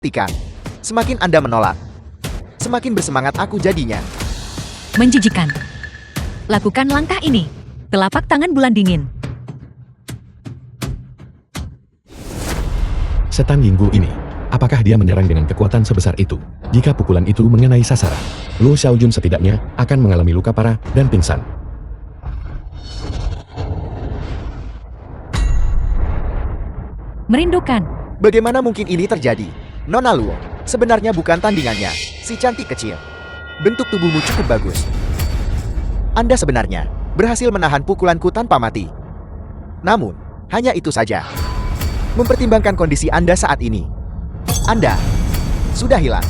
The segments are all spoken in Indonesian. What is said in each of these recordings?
Tikan. Semakin Anda menolak, semakin bersemangat aku jadinya. Menjijikan. Lakukan langkah ini. Telapak tangan bulan dingin. Setan Yinggu ini, apakah dia menyerang dengan kekuatan sebesar itu? Jika pukulan itu mengenai sasaran, Luo Xiaojun setidaknya akan mengalami luka parah dan pingsan. Merindukan. Bagaimana mungkin ini terjadi? Nona Luo, sebenarnya bukan tandingannya, si cantik kecil. Bentuk tubuhmu cukup bagus. Anda sebenarnya berhasil menahan pukulanku tanpa mati. Namun, hanya itu saja. Mempertimbangkan kondisi Anda saat ini, Anda sudah hilang.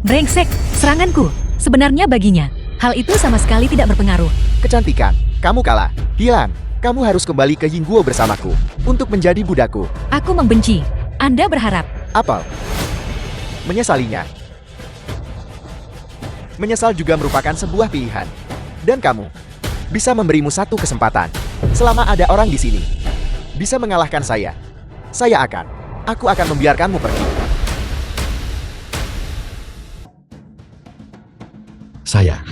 Brengsek, seranganku. Sebenarnya baginya, hal itu sama sekali tidak berpengaruh. Kecantikan, kamu kalah. Hilang. Kamu harus kembali ke Yingguo bersamaku untuk menjadi budakku. Aku membenci. Anda berharap. Apel. Menyesalinya. Menyesal juga merupakan sebuah pilihan. Dan kamu bisa memberimu satu kesempatan. Selama ada orang di sini bisa mengalahkan saya aku akan membiarkanmu pergi. Saya.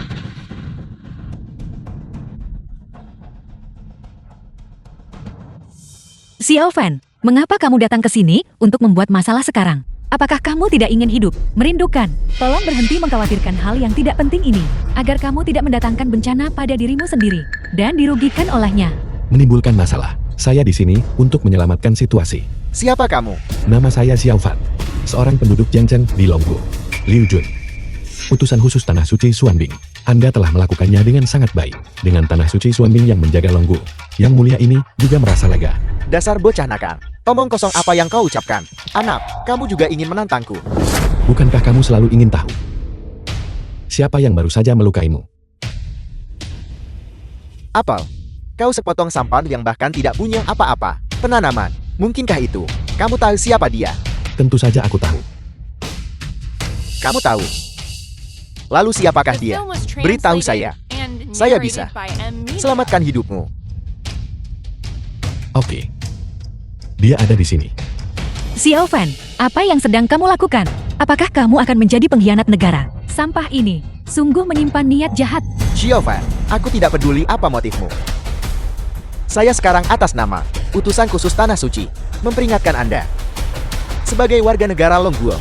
Xiao Fan, mengapa kamu datang ke sini untuk membuat masalah sekarang? Apakah kamu tidak ingin hidup? Merindukan? Tolong berhenti mengkhawatirkan hal yang tidak penting ini, agar kamu tidak mendatangkan bencana pada dirimu sendiri dan dirugikan olehnya. Menimbulkan masalah. Saya di sini untuk menyelamatkan situasi. Siapa kamu? Nama saya Xiao Fan, seorang penduduk Jiangchen di Longgu. Liu Jun, utusan khusus Tanah Suci Xuanbing. Anda telah melakukannya dengan sangat baik. Dengan Tanah Suci Xuanbing yang menjaga Longgu, yang mulia ini juga merasa lega. Dasar bocah nakal. Omong kosong apa yang kau ucapkan? Anak, kamu juga ingin menantangku. Bukankah kamu selalu ingin tahu siapa yang baru saja melukaimu? Apel, kau sepotong sampah yang bahkan tidak punya apa-apa. Penanaman, mungkinkah itu? Kamu tahu siapa dia? Tentu saja aku tahu. Kamu tahu. Lalu siapakah dia? Beritahu saya. Saya bisa selamatkan hidupmu. Oke. Dia ada di sini. Xiao Fan, apa yang sedang kamu lakukan? Apakah kamu akan menjadi pengkhianat negara? Sampah ini sungguh menyimpan niat jahat. Xiao Fan, aku tidak peduli apa motifmu. Saya sekarang atas nama utusan khusus Tanah Suci memperingatkan Anda. Sebagai warga negara Longguo,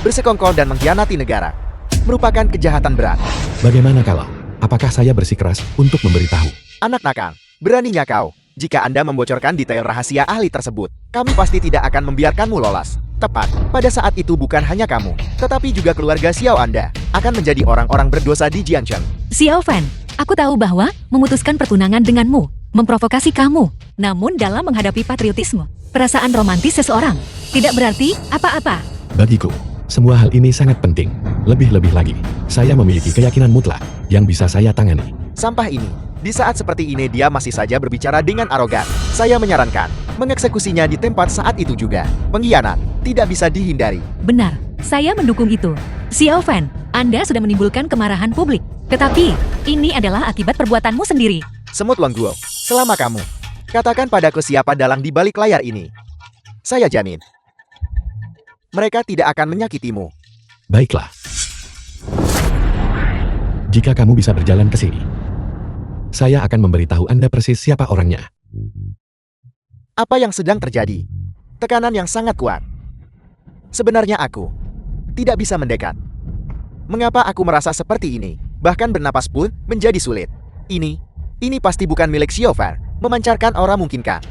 bersekongkol dan mengkhianati negara merupakan kejahatan berat. Bagaimana kalau? Apakah saya bersikeras untuk memberitahu? Anak nakal, beraninya kau. Jika Anda membocorkan detail rahasia ahli tersebut, kami pasti tidak akan membiarkanmu lolos. Tepat, pada saat itu bukan hanya kamu, tetapi juga keluarga Xiao Anda akan menjadi orang-orang berdosa di Jiangchen. Xiao Fan, aku tahu bahwa memutuskan pertunangan denganmu memprovokasi kamu. Namun dalam menghadapi patriotisme, perasaan romantis seseorang tidak berarti apa-apa. Bagiku, semua hal ini sangat penting. Lebih-lebih lagi, saya memiliki keyakinan mutlak yang bisa saya tangani. Sampah ini, di saat seperti ini dia masih saja berbicara dengan arogan. Saya menyarankan mengeksekusinya di tempat saat itu juga. Pengkhianat tidak bisa dihindari. Benar, saya mendukung itu. Xiao Fan, Anda sudah menimbulkan kemarahan publik. Tetapi, ini adalah akibat perbuatanmu sendiri. Semut Longguo, selama kamu katakan padaku siapa dalang di balik layar ini. Saya jamin, mereka tidak akan menyakitimu. Baiklah. Jika kamu bisa berjalan ke sini, saya akan memberitahu Anda persis siapa orangnya. Apa yang sedang terjadi? Tekanan yang sangat kuat. Sebenarnya aku tidak bisa mendekat. Mengapa aku merasa seperti ini? Bahkan bernapas pun menjadi sulit. Ini pasti bukan milik Xiao Fan. Memancarkan aura mungkinkah?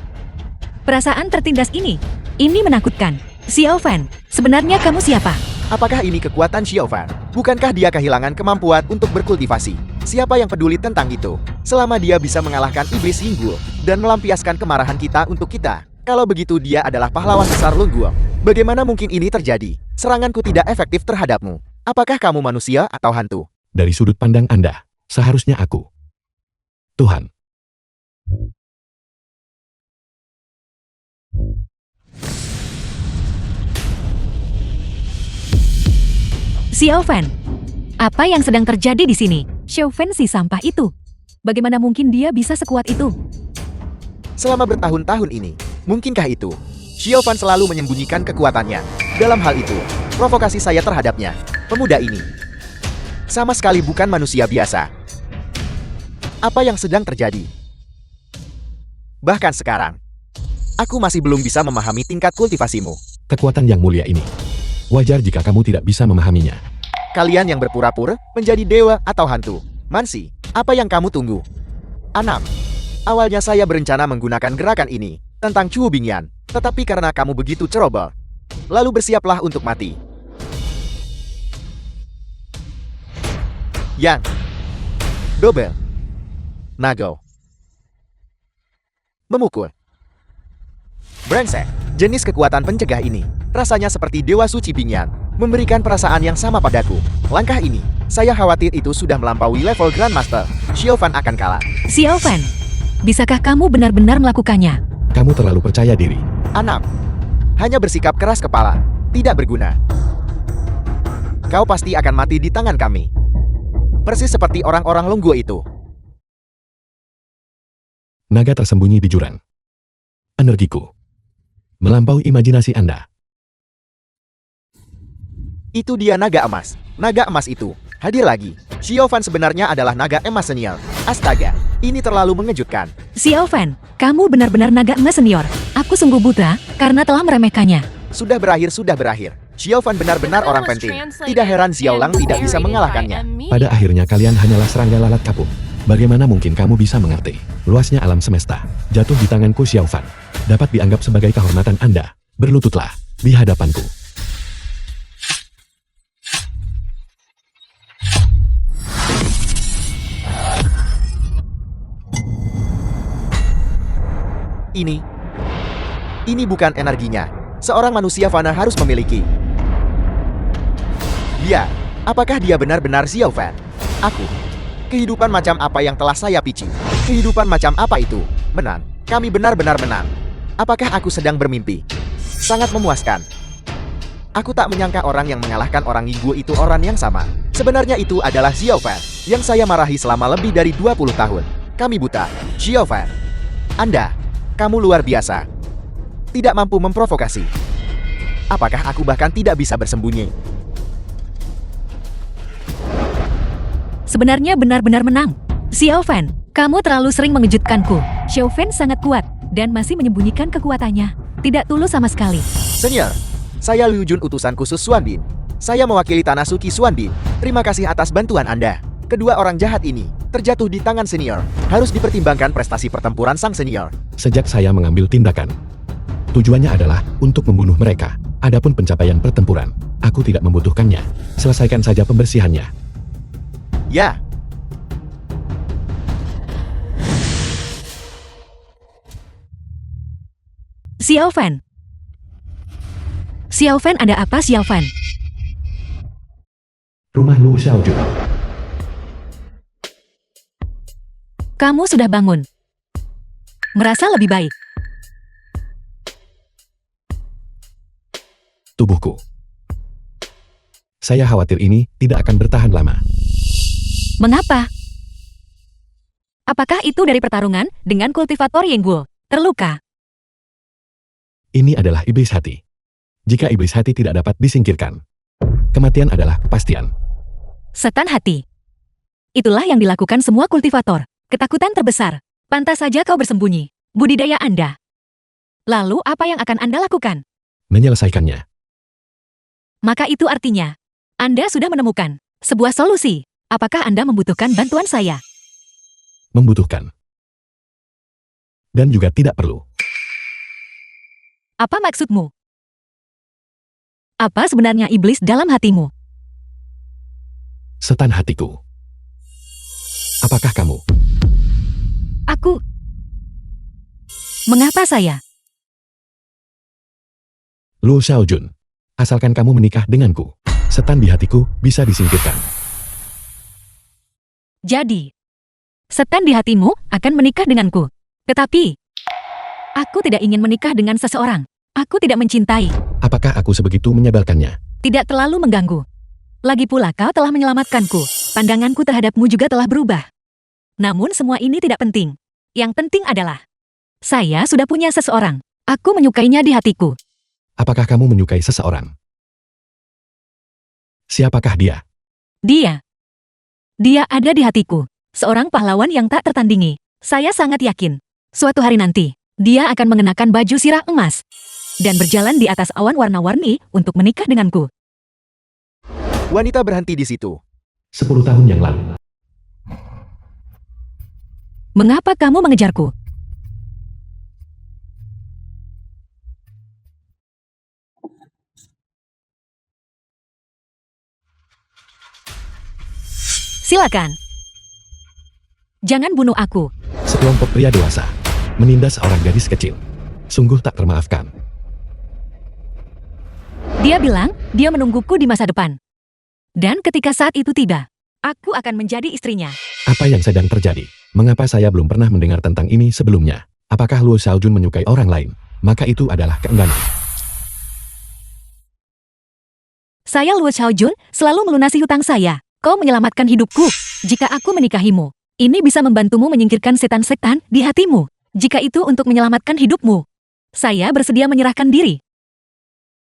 Perasaan tertindas ini menakutkan. Xiao Fan, sebenarnya kamu siapa? Apakah ini kekuatan Xiao Fan? Bukankah dia kehilangan kemampuan untuk berkultivasi? Siapa yang peduli tentang itu? Selama dia bisa mengalahkan iblis Yingguo dan melampiaskan kemarahan kita untuk kita. Kalau begitu dia adalah pahlawan besar Longguo. Bagaimana mungkin ini terjadi? Seranganku tidak efektif terhadapmu. Apakah kamu manusia atau hantu? Dari sudut pandang Anda, seharusnya aku Tuhan. Xiao Fan, apa yang sedang terjadi di sini? Xiao Fan si sampah itu. Bagaimana mungkin dia bisa sekuat itu? Selama bertahun-tahun ini, mungkinkah itu? Xiao Fan selalu menyembunyikan kekuatannya. Dalam hal itu, provokasi saya terhadapnya, pemuda ini, sama sekali bukan manusia biasa. Apa yang sedang terjadi? Bahkan sekarang, aku masih belum bisa memahami tingkat kultivasimu. Kekuatan yang mulia ini. Wajar jika kamu tidak bisa memahaminya. Kalian yang berpura-pura menjadi dewa atau hantu. Mansi, apa yang kamu tunggu? 6. Awalnya saya berencana menggunakan gerakan ini tentang Chu Bingyan, tetapi karena kamu begitu ceroboh, lalu bersiaplah untuk mati. Yang double Nago memukul. Brengsek, jenis kekuatan pencegah ini rasanya seperti Dewa Suci Bingyan, memberikan perasaan yang sama padaku. Langkah ini, saya khawatir itu sudah melampaui level Grandmaster. Xiaofan akan kalah. Xiaofan, bisakah kamu benar-benar melakukannya? Kamu terlalu percaya diri. 6. Hanya bersikap keras kepala, tidak berguna. Kau pasti akan mati di tangan kami. Persis seperti orang-orang Longguo itu. Naga tersembunyi di jurang. Energiku melampaui imajinasi Anda. Itu dia naga emas. Naga emas itu hadir lagi. Xiaofan sebenarnya adalah naga emas senior. Astaga, ini terlalu mengejutkan. Xiaofan, kamu benar-benar naga emas senior. Aku sungguh buta karena telah meremehkannya. Sudah berakhir, sudah berakhir. Xiaofan benar-benar orang penting. Tidak heran Xiaolang tidak bisa mengalahkannya. Pada akhirnya kalian hanyalah serangga lalat kapuk. Bagaimana mungkin kamu bisa mengerti? Luasnya alam semesta jatuh di tanganku Xiaofan. Dapat dianggap sebagai kehormatan Anda. Berlututlah di hadapanku. Ini bukan energinya. Seorang manusia fana harus memiliki. Dia, apakah dia benar-benar Xiaofan? Aku. Kehidupan macam apa yang telah saya pici? Kehidupan macam apa itu? Menang. Kami benar-benar menang. Apakah aku sedang bermimpi? Sangat memuaskan. Aku tak menyangka orang yang mengalahkan orang Yingguo itu orang yang sama. Sebenarnya itu adalah Xiaofan, yang saya marahi selama lebih dari 20 tahun. Kami buta. Xiaofan. Anda, kamu luar biasa. Tidak mampu memprovokasi. Apakah aku bahkan tidak bisa bersembunyi? Sebenarnya benar-benar menang. Xiaofan, kamu terlalu sering mengejutkanku. Xiaofan sangat kuat dan masih menyembunyikan kekuatannya. Tidak tulus sama sekali. Senior, saya Liu Jun, utusan khusus Xuanbin. Saya mewakili Tanah Suci Xuanbin. Terima kasih atas bantuan Anda. Kedua orang jahat ini terjatuh di tangan senior. Harus dipertimbangkan prestasi pertempuran sang senior. Sejak saya mengambil tindakan, tujuannya adalah untuk membunuh mereka. Adapun pencapaian pertempuran, aku tidak membutuhkannya. Selesaikan saja pembersihannya. Ya. Xiaofan. Xiaofan, ada apa Xiaofan? Rumah Lu Xiaojun. Kamu sudah bangun. Merasa lebih baik. Tubuhku. Saya khawatir ini tidak akan bertahan lama. Mengapa? Apakah itu dari pertarungan dengan kultivator Yingguo? Terluka? Ini adalah iblis hati. Jika iblis hati tidak dapat disingkirkan, kematian adalah kepastian. Setan hati. Itulah yang dilakukan semua kultivator. Ketakutan terbesar. Pantas saja kau bersembunyi. Budidaya Anda. Lalu apa yang akan Anda lakukan? Menyelesaikannya. Maka itu artinya, Anda sudah menemukan sebuah solusi. Apakah Anda membutuhkan bantuan saya? Membutuhkan. Dan juga tidak perlu. Apa maksudmu? Apa sebenarnya iblis dalam hatimu? Setan hatiku. Apakah kamu? Aku. Mengapa saya? Lu Xiaojun. Asalkan kamu menikah denganku, setan di hatiku bisa disingkirkan. Jadi, setan di hatimu akan menikah denganku. Tetapi, aku tidak ingin menikah dengan seseorang. Aku tidak mencintai. Apakah aku sebegitu menyebalkannya? Tidak terlalu mengganggu. Lagi pula kau telah menyelamatkanku. Pandanganku terhadapmu juga telah berubah. Namun semua ini tidak penting. Yang penting adalah, saya sudah punya seseorang. Aku menyukainya di hatiku. Apakah kamu menyukai seseorang? Siapakah dia? Dia ada di hatiku. Seorang pahlawan yang tak tertandingi. Saya sangat yakin. Suatu hari nanti, dia akan mengenakan baju sirah emas dan berjalan di atas awan warna-warni untuk menikah denganku. Wanita berhenti di situ. 10 tahun yang lalu. Mengapa kamu mengejarku? Silakan. Jangan bunuh aku. Sekelompok pria dewasa menindas seorang gadis kecil. Sungguh tak termaafkan. Dia bilang dia menungguku di masa depan. Dan ketika saat itu tiba, aku akan menjadi istrinya. Apa yang sedang terjadi? Mengapa saya belum pernah mendengar tentang ini sebelumnya? Apakah Luo Xiaojun menyukai orang lain? Maka itu adalah keengganan. Saya Luo Xiaojun selalu melunasi hutang saya. Kau menyelamatkan hidupku. Jika aku menikahimu, ini bisa membantumu menyingkirkan setan-setan di hatimu. Jika itu untuk menyelamatkan hidupmu, saya bersedia menyerahkan diri.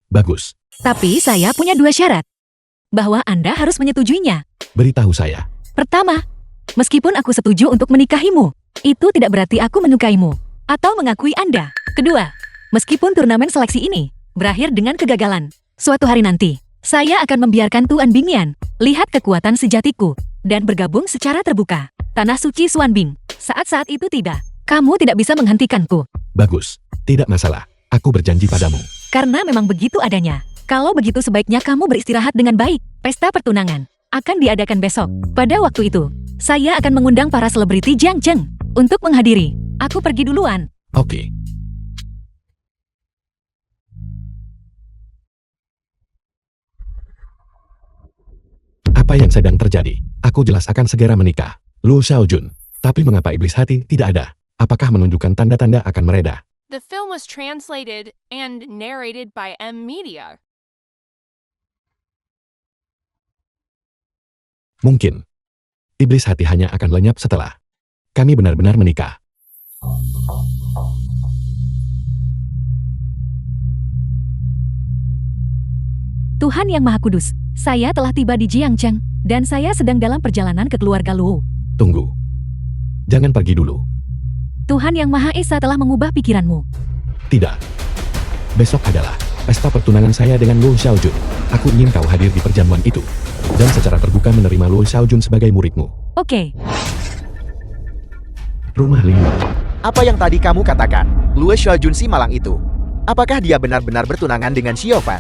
Bagus. Tapi saya punya 2 syarat. Bahwa Anda harus menyetujuinya. Beritahu saya. Pertama, meskipun aku setuju untuk menikahimu, itu tidak berarti aku menyukaimu atau mengakui Anda. Kedua, meskipun turnamen seleksi ini berakhir dengan kegagalan, suatu hari nanti, saya akan membiarkan Tuan Bingyan lihat kekuatan sejatiku dan bergabung secara terbuka. Tanah suci Xuanbing. Saat-saat itu tiba, kamu tidak bisa menghentikanku. Bagus. Tidak masalah. Aku berjanji padamu. Karena memang begitu adanya. Kalau begitu sebaiknya kamu beristirahat dengan baik. Pesta pertunangan akan diadakan besok. Pada waktu itu, saya akan mengundang para selebriti Jiang Cheng untuk menghadiri. Aku pergi duluan. Oke. Apa yang sedang terjadi? Aku jelas akan segera menikah. Luo Xiaojun. Tapi mengapa iblis hati tidak ada? Apakah menunjukkan tanda-tanda akan mereda? The film was translated and narrated by M Media. Mungkin. Iblis hati hanya akan lenyap setelah kami benar-benar menikah. Tuhan Yang Maha Kudus, saya telah tiba di Jiangcheng, dan saya sedang dalam perjalanan ke keluarga Luo. Tunggu. Jangan pergi dulu. Tuhan Yang Maha Esa telah mengubah pikiranmu. Tidak. Besok adalah pesta pertunangan saya dengan Luo Xiaojun. Aku ingin kau hadir di perjamuan itu. Dan secara terbuka menerima Luo Xiaojun sebagai muridmu. Oke. Rumah Ling. Apa yang tadi kamu katakan? Luo Xiaojun si malang itu. Apakah dia benar-benar bertunangan dengan Xiao Fan?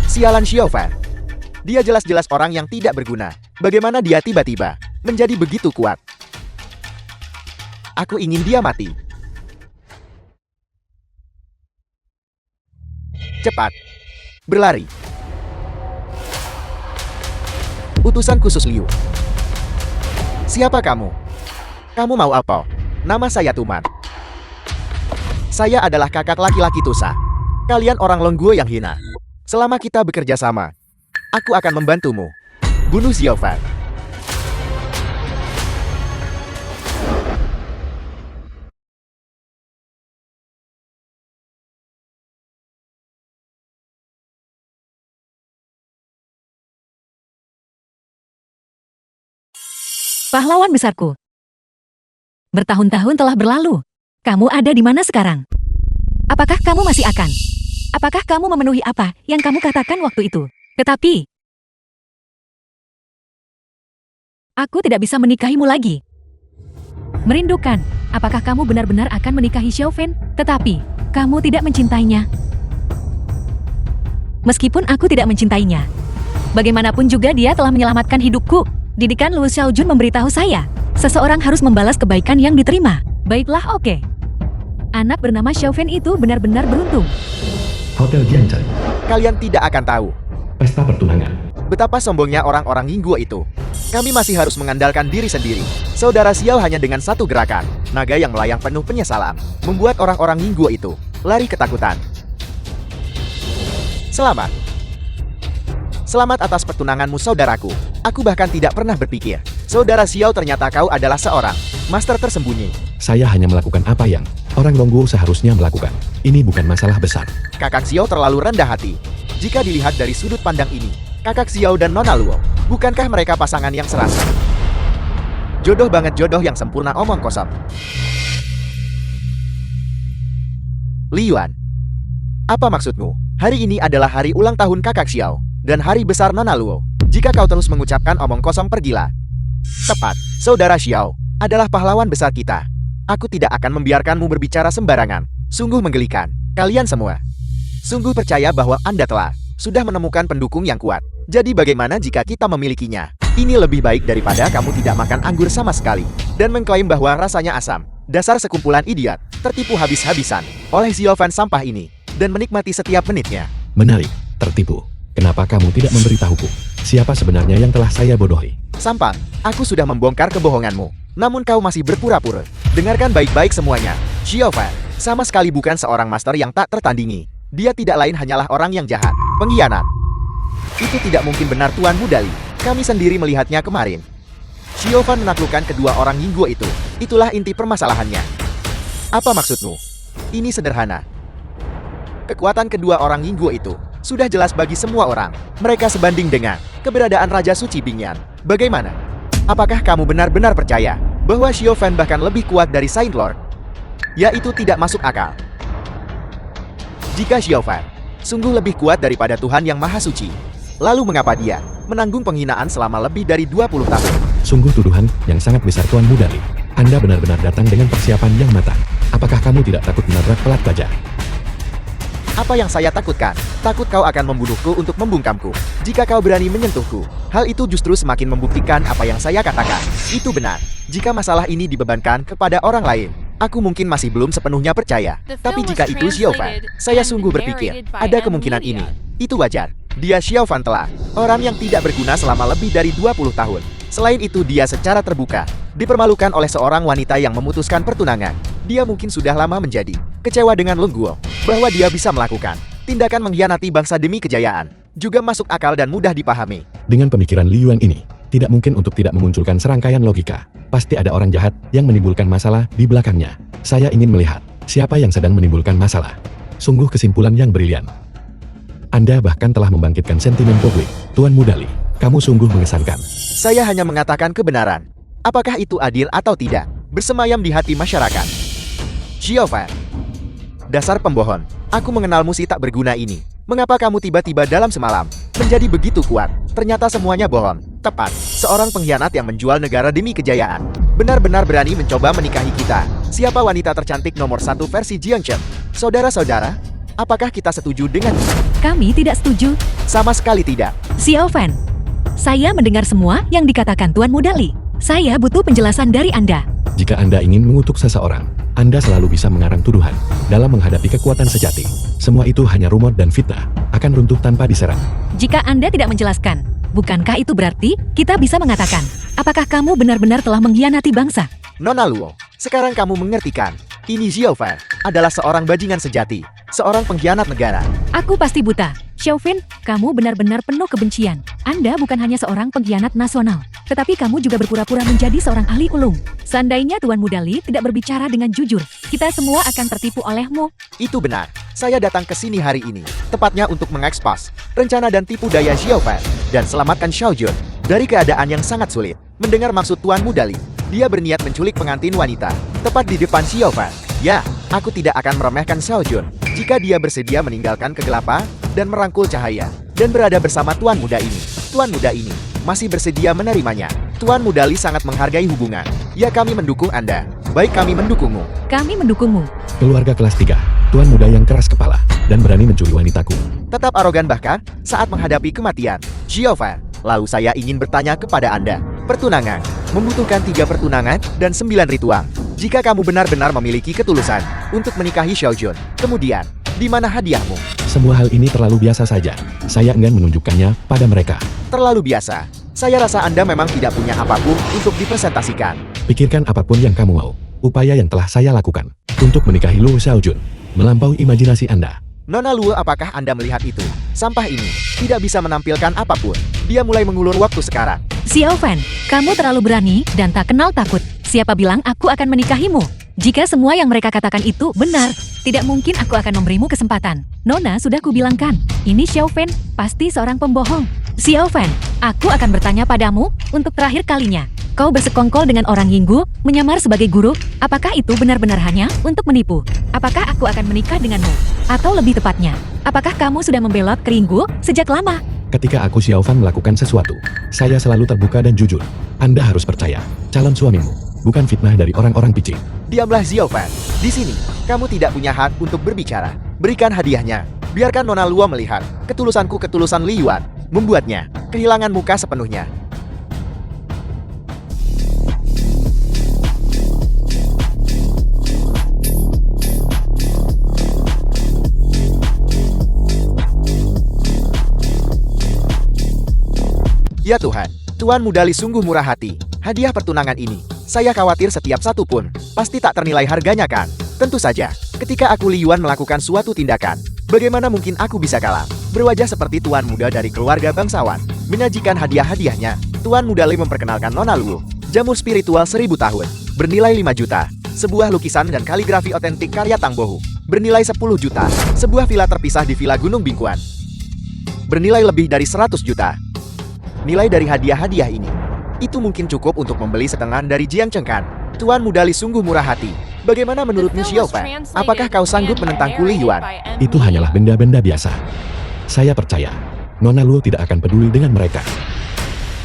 Sialan Xiao Fan. Dia jelas-jelas orang yang tidak berguna. Bagaimana dia tiba-tiba menjadi begitu kuat? Aku ingin dia mati. Cepat. Berlari. Utusan khusus Liu. Siapa kamu? Kamu mau apa? Nama saya Tuman. Saya adalah kakak laki-laki Tusa. Kalian orang Longguo yang hina. Selama kita bekerja sama, aku akan membantumu. Bunuh Xiao Fan. Pahlawan besarku. Bertahun-tahun telah berlalu. Kamu ada di mana sekarang? Apakah kamu masih akan? Apakah kamu memenuhi apa yang kamu katakan waktu itu? Tetapi, aku tidak bisa menikahimu lagi. Merindukan, apakah kamu benar-benar akan menikahi Xiao Fan? Tetapi, kamu tidak mencintainya. Meskipun aku tidak mencintainya, bagaimanapun juga dia telah menyelamatkan hidupku. Didikan Luo Xiaojun memberitahu saya, seseorang harus membalas kebaikan yang diterima. Baiklah, oke. Anak bernama Xiao Fan itu benar-benar beruntung. Hotel Jiangcheng. Kalian tidak akan tahu Pesta pertunangan. betapa sombongnya orang-orang Yingguo itu. Kami masih harus mengandalkan diri sendiri. Saudara Xiao hanya dengan satu gerakan, naga yang melayang penuh penyesalan, membuat orang-orang Yingguo itu lari ketakutan. Selamat. Selamat atas pertunanganmu, saudaraku. Aku bahkan tidak pernah berpikir, saudara Xiao ternyata kau adalah seorang master tersembunyi. Saya hanya melakukan apa yang Orang Longguo seharusnya melakukan. Ini bukan masalah besar. Kakak Xiao terlalu rendah hati. Jika dilihat dari sudut pandang ini, Kakak Xiao dan Nona Luo, bukankah mereka pasangan yang serasi? Jodoh banget, jodoh yang sempurna, omong kosong. Li Yuan, apa maksudmu? Hari ini adalah hari ulang tahun Kakak Xiao, dan hari besar Nona Luo. Jika kau terus mengucapkan omong kosong, pergilah. Tepat, Saudara Xiao adalah pahlawan besar kita. Aku tidak akan membiarkanmu berbicara sembarangan. Sungguh menggelikan, kalian semua. Sungguh percaya bahwa Anda sudah menemukan pendukung yang kuat. Jadi bagaimana jika kita memilikinya? Ini lebih baik daripada kamu tidak makan anggur sama sekali, dan mengklaim bahwa rasanya asam. Dasar sekumpulan idiot, tertipu habis-habisan oleh Xiaofan sampah ini, dan menikmati setiap menitnya. Menarik, tertipu. Kenapa kamu tidak memberitahuku? Siapa sebenarnya yang telah saya bodohi? Sampah, aku sudah membongkar kebohonganmu. Namun kau masih berpura-pura. Dengarkan baik-baik semuanya. Xiaofan sama sekali bukan seorang master yang tak tertandingi. Dia tidak lain hanyalah orang yang jahat, pengkhianat. Itu tidak mungkin benar, Tuan Muda Li. Kami sendiri melihatnya kemarin. Xiaofan menaklukkan kedua orang Yingguo itu. Itulah inti permasalahannya. Apa maksudmu? Ini sederhana. Kekuatan kedua orang Yingguo itu sudah jelas bagi semua orang. Mereka sebanding dengan keberadaan Raja Suci Bingyan. Bagaimana? Apakah kamu benar-benar percaya bahwa Xiaofan bahkan lebih kuat dari Saint Lord? Ya, itu tidak masuk akal. Jika Xiaofan sungguh lebih kuat daripada Tuhan Yang Maha Suci, lalu mengapa dia menanggung penghinaan selama lebih dari 20 tahun? Sungguh tuduhan yang sangat besar, Tuan Muda Li. Anda benar-benar datang dengan persiapan yang matang. Apakah kamu tidak takut menabrak pelat baja? Apa yang saya takutkan? Takut kau akan membunuhku untuk membungkamku. Jika kau berani menyentuhku, hal itu justru semakin membuktikan apa yang saya katakan. Itu benar. Jika masalah ini dibebankan kepada orang lain, aku mungkin masih belum sepenuhnya percaya. Tapi jika itu Xiaofan, saya sungguh berpikir, ada kemungkinan ini. Itu wajar. Dia Xiaofan orang yang tidak berguna selama lebih dari 20 tahun. Selain itu, dia secara terbuka dipermalukan oleh seorang wanita yang memutuskan pertunangan. Dia mungkin sudah lama menjadi kecewa dengan Longguo, bahwa dia bisa melakukan tindakan mengkhianati bangsa demi kejayaan. Juga masuk akal dan mudah dipahami. Dengan pemikiran Li Yuan ini, tidak mungkin untuk tidak memunculkan serangkaian logika. Pasti ada orang jahat yang menimbulkan masalah di belakangnya. Saya ingin melihat siapa yang sedang menimbulkan masalah. Sungguh kesimpulan yang brilian. Anda bahkan telah membangkitkan sentimen publik. Tuan Muda Li, kamu sungguh mengesankan. Saya hanya mengatakan kebenaran. Apakah itu adil atau tidak? Bersemayam di hati masyarakat. Xiaofan, dasar pembohong. Aku mengenalmu si tak berguna ini. Mengapa kamu tiba-tiba dalam semalam menjadi begitu kuat? Ternyata semuanya bohong. Tepat, seorang pengkhianat yang menjual negara demi kejayaan. Benar-benar berani mencoba menikahi kita. Siapa wanita tercantik nomor 1 versi Jiangchen? Saudara-saudara, apakah kita setuju dengan ini? Kami tidak setuju. Sama sekali tidak. Xiaofan, saya mendengar semua yang dikatakan Tuan Muda Li. Saya butuh penjelasan dari Anda. Jika Anda ingin mengutuk seseorang, Anda selalu bisa mengarang tuduhan. Dalam menghadapi kekuatan sejati, semua itu hanya rumor dan fitnah, akan runtuh tanpa diserang. Jika Anda tidak menjelaskan, bukankah itu berarti kita bisa mengatakan, apakah kamu benar-benar telah mengkhianati bangsa? Nona Luo, sekarang kamu mengertikan. Ini Xiaofan adalah seorang bajingan sejati, seorang pengkhianat negara. Aku pasti buta. Xiaofan, kamu benar-benar penuh kebencian. Anda bukan hanya seorang pengkhianat nasional, tetapi kamu juga berpura-pura menjadi seorang ahli ulung. Seandainya Tuan Muda Li tidak berbicara dengan jujur, kita semua akan tertipu olehmu. Itu benar. Saya datang ke sini hari ini, tepatnya untuk mengekspos rencana dan tipu daya Xiaofan, dan selamatkan Xiao Jun dari keadaan yang sangat sulit. Mendengar maksud Tuan Muda Li, dia berniat menculik pengantin wanita, tepat di depan Xiaofan. Ya, aku tidak akan meremehkan Xiao Jun jika dia bersedia meninggalkan kegelapan dan merangkul cahaya, dan berada bersama Tuan Muda ini. Tuan Muda ini masih bersedia menerimanya. Tuan Muda Li sangat menghargai hubungan. Ya, kami mendukung Anda. Baik, kami mendukungmu. Kami mendukungmu. Keluarga kelas 3, Tuan Muda yang keras kepala, dan berani mencuri wanitaku. Tetap arogan bahkan saat menghadapi kematian. Xiaofan, lalu saya ingin bertanya kepada Anda. Pertunangan membutuhkan 3 pertunangan dan 9 ritual. Jika kamu benar-benar memiliki ketulusan untuk menikahi Xiao Jun, kemudian, di mana hadiahmu? Semua hal ini terlalu biasa saja. Saya enggan menunjukkannya pada mereka. Terlalu biasa. Saya rasa Anda memang tidak punya apapun untuk dipresentasikan. Pikirkan apapun yang kamu mau. Upaya yang telah saya lakukan untuk menikahi Luo Xiaojun melampaui imajinasi Anda. Nona Luo, apakah Anda melihat itu? Sampah ini tidak bisa menampilkan apapun. Dia mulai mengulur waktu sekarang. Xiaofan, kamu terlalu berani dan tak kenal takut. Siapa bilang aku akan menikahimu? Jika semua yang mereka katakan itu benar, tidak mungkin aku akan memberimu kesempatan. Nona, sudah kubilangkan, ini Xiao Fan, pasti seorang pembohong. Xiao Fan, aku akan bertanya padamu untuk terakhir kalinya. Kau bersekongkol dengan orang Yinggu, menyamar sebagai guru, apakah itu benar-benar hanya untuk menipu? Apakah aku akan menikah denganmu? Atau lebih tepatnya, apakah kamu sudah membelot ke Yinggu sejak lama? Ketika aku Xiao Fan melakukan sesuatu, saya selalu terbuka dan jujur. Anda harus percaya, calon suamimu, bukan fitnah dari orang-orang picik. Diamlah Xiao Fan. Di sini, kamu tidak punya hak untuk berbicara. Berikan hadiahnya. Biarkan Nona Luo melihat ketulusanku ketulusan Li Yuan. Membuatnya kehilangan muka sepenuhnya. Ya Tuhan, Tuan Muda Li sungguh murah hati. Hadiah pertunangan ini, saya khawatir setiap satu pun pasti tak ternilai harganya kan? Tentu saja, ketika aku Li Yuan melakukan suatu tindakan, bagaimana mungkin aku bisa kalah? Berwajah seperti Tuan Muda dari keluarga bangsawan, menyajikan hadiah-hadiahnya. Tuan Muda Li memperkenalkan Nona Luo, jamur spiritual 1000 tahun, bernilai 5 juta, sebuah lukisan dan kaligrafi otentik karya Tang Bohu, bernilai 10 juta, sebuah villa terpisah di Villa Gunung Bingkuan, bernilai lebih dari 100 juta. Nilai dari hadiah-hadiah ini, itu mungkin cukup untuk membeli setengah dari Jiang Chengkan. Tuan Muda Li sungguh murah hati. Bagaimana menurutmu Xiao Fan? Apakah kau sanggup menentangku Li Yuan? Itu hanyalah benda-benda biasa. Saya percaya, Nona Luo tidak akan peduli dengan mereka.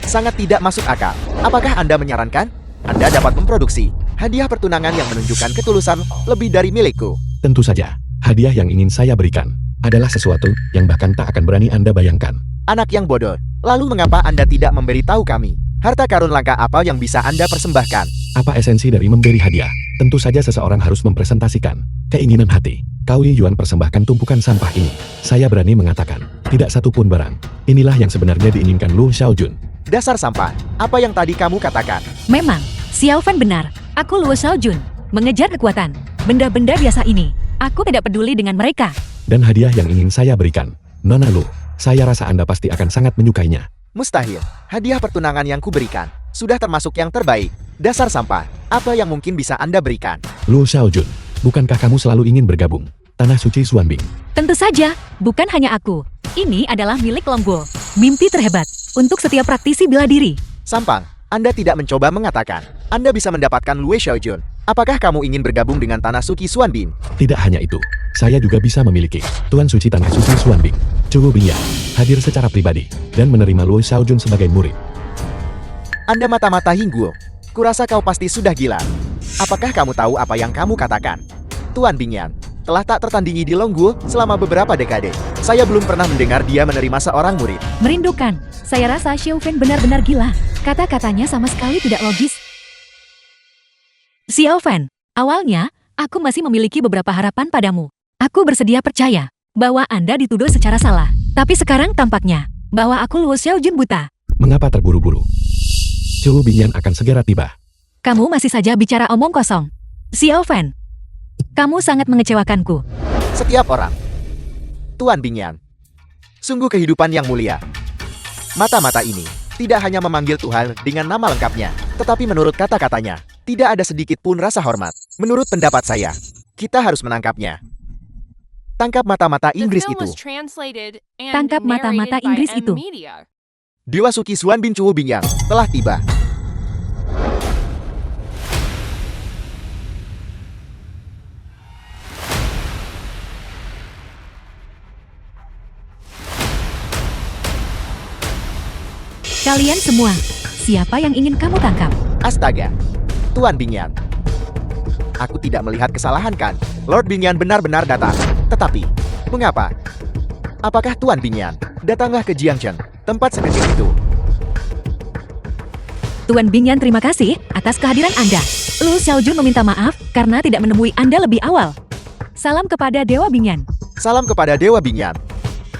Sangat tidak masuk akal. Apakah Anda menyarankan? Anda dapat memproduksi hadiah pertunangan yang menunjukkan ketulusan lebih dari milikku. Tentu saja, hadiah yang ingin saya berikan adalah sesuatu yang bahkan tak akan berani Anda bayangkan. Anak yang bodoh. Lalu mengapa Anda tidak memberitahu kami? Harta karun langka apa yang bisa Anda persembahkan? Apa esensi dari memberi hadiah? Tentu saja seseorang harus mempresentasikan keinginan hati. Kau Li Yuan persembahkan tumpukan sampah ini. Saya berani mengatakan, tidak satu pun barang. Inilah yang sebenarnya diinginkan Lu Xiaojun. Dasar sampah. Apa yang tadi kamu katakan? Memang, Xiao Fan benar. Aku Luo Xiaojun. Mengejar kekuatan. Benda-benda biasa ini. Aku tidak peduli dengan mereka. Dan hadiah yang ingin saya berikan, Nona Lu, saya rasa Anda pasti akan sangat menyukainya. Mustahil. Hadiah pertunangan yang kuberikan sudah termasuk yang terbaik. Dasar sampah. Apa yang mungkin bisa Anda berikan? Lu Xiaojun, bukankah kamu selalu ingin bergabung? Tanah Suci Xuanbing. Tentu saja, bukan hanya aku. Ini adalah milik Longguo. Mimpi terhebat untuk setiap praktisi bela diri. Sampang, Anda tidak mencoba mengatakan Anda bisa mendapatkan Lue Xiaojun. Apakah kamu ingin bergabung dengan Tanah Suci Xuanbing? Tidak hanya itu, saya juga bisa memiliki Tuan Suci Tanah Suci Xuanbing, Zhou Bingyan, hadir secara pribadi, dan menerima Lu Xiaojun sebagai murid. Anda mata-mata Hingguo. Kurasa kau pasti sudah gila. Apakah kamu tahu apa yang kamu katakan? Tuan Bingyan telah tak tertandingi di Longguo selama beberapa dekade. Saya belum pernah mendengar dia menerima seorang murid. Merindukan. Saya rasa Xiao Fan benar-benar gila. Kata-katanya sama sekali tidak logis. Xiao Fan, awalnya, aku masih memiliki beberapa harapan padamu. Aku bersedia percaya bahwa Anda dituduh secara salah. Tapi sekarang tampaknya bahwa aku Luo Xiaojun buta. Mengapa terburu-buru? Zhou Bingyan akan segera tiba. Kamu masih saja bicara omong kosong. Xiao Fan, kamu sangat mengecewakanku. Setiap orang. Tuan Bingyan. Sungguh kehidupan yang mulia. Mata-mata ini tidak hanya memanggil Tuhan dengan nama lengkapnya, tetapi menurut kata-katanya, tidak ada sedikit pun rasa hormat. Menurut pendapat saya, kita harus menangkapnya. Tangkap mata-mata Inggris itu. Tangkap mata-mata Inggris itu. Dewa Suci Xuanbing Zhou Bingyan telah tiba. Kalian semua, siapa yang ingin kamu tangkap? Astaga, Tuan Bingyan. Aku tidak melihat kesalahan kan? Lord Bingyan benar-benar datang. Tetapi, mengapa? Apakah Tuan Bingyan datanglah ke Jiangcheng, tempat sekecil itu? Tuan Bingyan, terima kasih atas kehadiran Anda. Lu Xiaojun meminta maaf karena tidak menemui Anda lebih awal. Salam kepada Dewa Bingyan. Salam kepada Dewa Bingyan.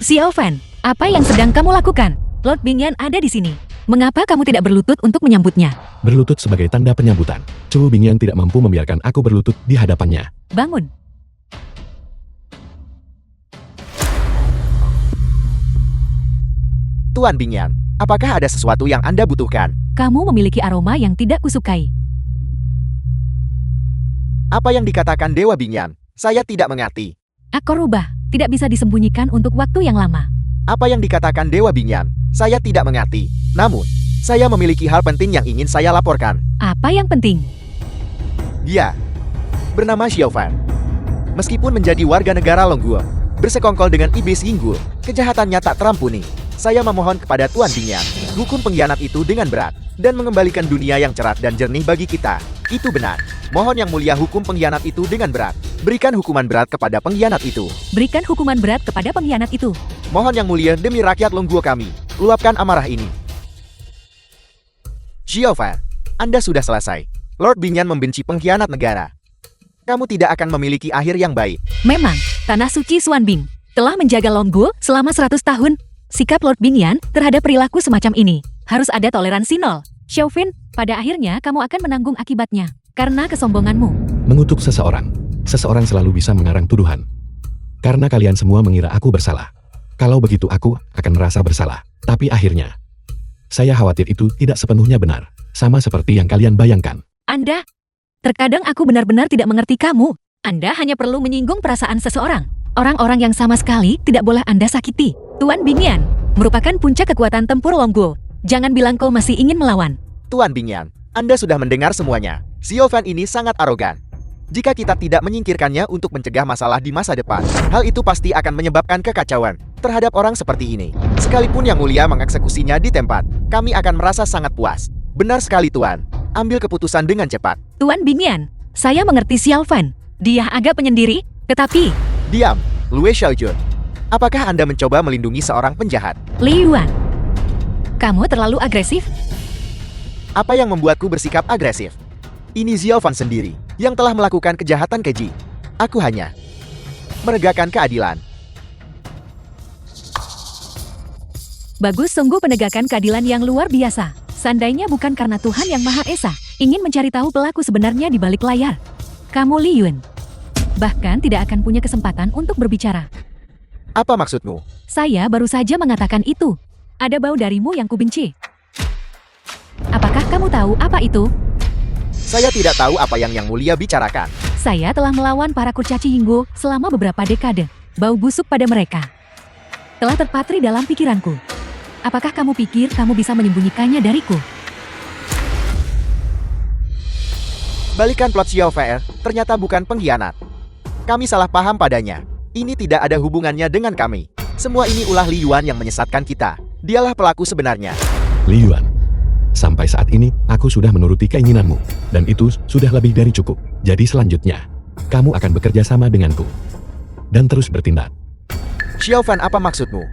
Xiao Fan, apa yang sedang kamu lakukan? Lord Bingyan ada di sini. Mengapa kamu tidak berlutut untuk menyambutnya? Berlutut sebagai tanda penyambutan. Zhou Bingyan tidak mampu membiarkan aku berlutut di hadapannya. Bangun. Tuan Bingyan, apakah ada sesuatu yang Anda butuhkan? Kamu memiliki aroma yang tidak kusukai. Apa yang dikatakan Dewa Bingyan? Saya tidak mengerti. Akor rubah, tidak bisa disembunyikan untuk waktu yang lama. Apa yang dikatakan Dewa Bingyan? Saya tidak mengerti. Namun, saya memiliki hal penting yang ingin saya laporkan. Apa yang penting? Dia bernama Xiaofan. Meskipun menjadi warga negara Longguo, bersekongkol dengan iblis Yingguo, kejahatannya tak terampuni. Saya memohon kepada Tuan Bingyan, hukum pengkhianat itu dengan berat, dan mengembalikan dunia yang cerah dan jernih bagi kita. Itu benar. Mohon yang mulia hukum pengkhianat itu dengan berat. Berikan hukuman berat kepada pengkhianat itu. Berikan hukuman berat kepada pengkhianat itu. Mohon yang mulia demi rakyat Longguo kami, luapkan amarah ini. Xiaofan, Anda sudah selesai. Lord Bingyan membenci pengkhianat negara. Kamu tidak akan memiliki akhir yang baik. Memang, Tanah Suci Xuanbing telah menjaga Longguo selama 100 tahun. Sikap Lord Bingyan terhadap perilaku semacam ini harus ada toleransi nol. Xiaofan, pada akhirnya kamu akan menanggung akibatnya karena kesombonganmu. Mengutuk seseorang selalu bisa mengarang tuduhan. Karena kalian semua mengira aku bersalah. Kalau begitu aku akan merasa bersalah. Tapi akhirnya, saya khawatir itu tidak sepenuhnya benar. Sama seperti yang kalian bayangkan. Anda, terkadang aku benar-benar tidak mengerti kamu. Anda hanya perlu menyinggung perasaan seseorang. Orang-orang yang sama sekali tidak boleh Anda sakiti. Tuan Bingyan merupakan puncak kekuatan tempur Longguo. Jangan bilang kau masih ingin melawan. Tuan Bingyan, Anda sudah mendengar semuanya. Xiaofan ini sangat arogan. Jika kita tidak menyingkirkannya untuk mencegah masalah di masa depan, hal itu pasti akan menyebabkan kekacauan terhadap orang seperti ini. Sekalipun yang mulia mengeksekusinya di tempat, kami akan merasa sangat puas. Benar sekali Tuan. Ambil keputusan dengan cepat. Tuan Bingyan, saya mengerti Xiaofan. Dia agak penyendiri, tetapi... Diam, Lue Xiaojun. Apakah Anda mencoba melindungi seorang penjahat? Li Yuan, kamu terlalu agresif. Apa yang membuatku bersikap agresif? Ini Xiaofan sendiri yang telah melakukan kejahatan keji. Aku hanya menegakkan keadilan. Bagus, sungguh penegakan keadilan yang luar biasa. Seandainya bukan karena Tuhan Yang Maha Esa ingin mencari tahu pelaku sebenarnya di balik layar, kamu Li Yuan bahkan tidak akan punya kesempatan untuk berbicara. Apa maksudmu? Saya baru saja mengatakan itu. Ada bau darimu yang kubenci. Apakah kamu tahu apa itu? Saya tidak tahu apa yang mulia bicarakan. Saya telah melawan para kurcaci Yingguo selama beberapa dekade. Bau busuk pada mereka telah terpatri dalam pikiranku. Apakah kamu pikir kamu bisa menyembunyikannya dariku? Balikan plot Xiaofan, ternyata bukan pengkhianat. Kami salah paham padanya. Ini tidak ada hubungannya dengan kami. Semua ini ulah Li Yuan yang menyesatkan kita. Dialah pelaku sebenarnya. Li Yuan, sampai saat ini aku sudah menuruti keinginanmu. Dan itu sudah lebih dari cukup. Jadi selanjutnya, kamu akan bekerja sama denganku. Dan terus bertindak. Xiaofan, apa maksudmu?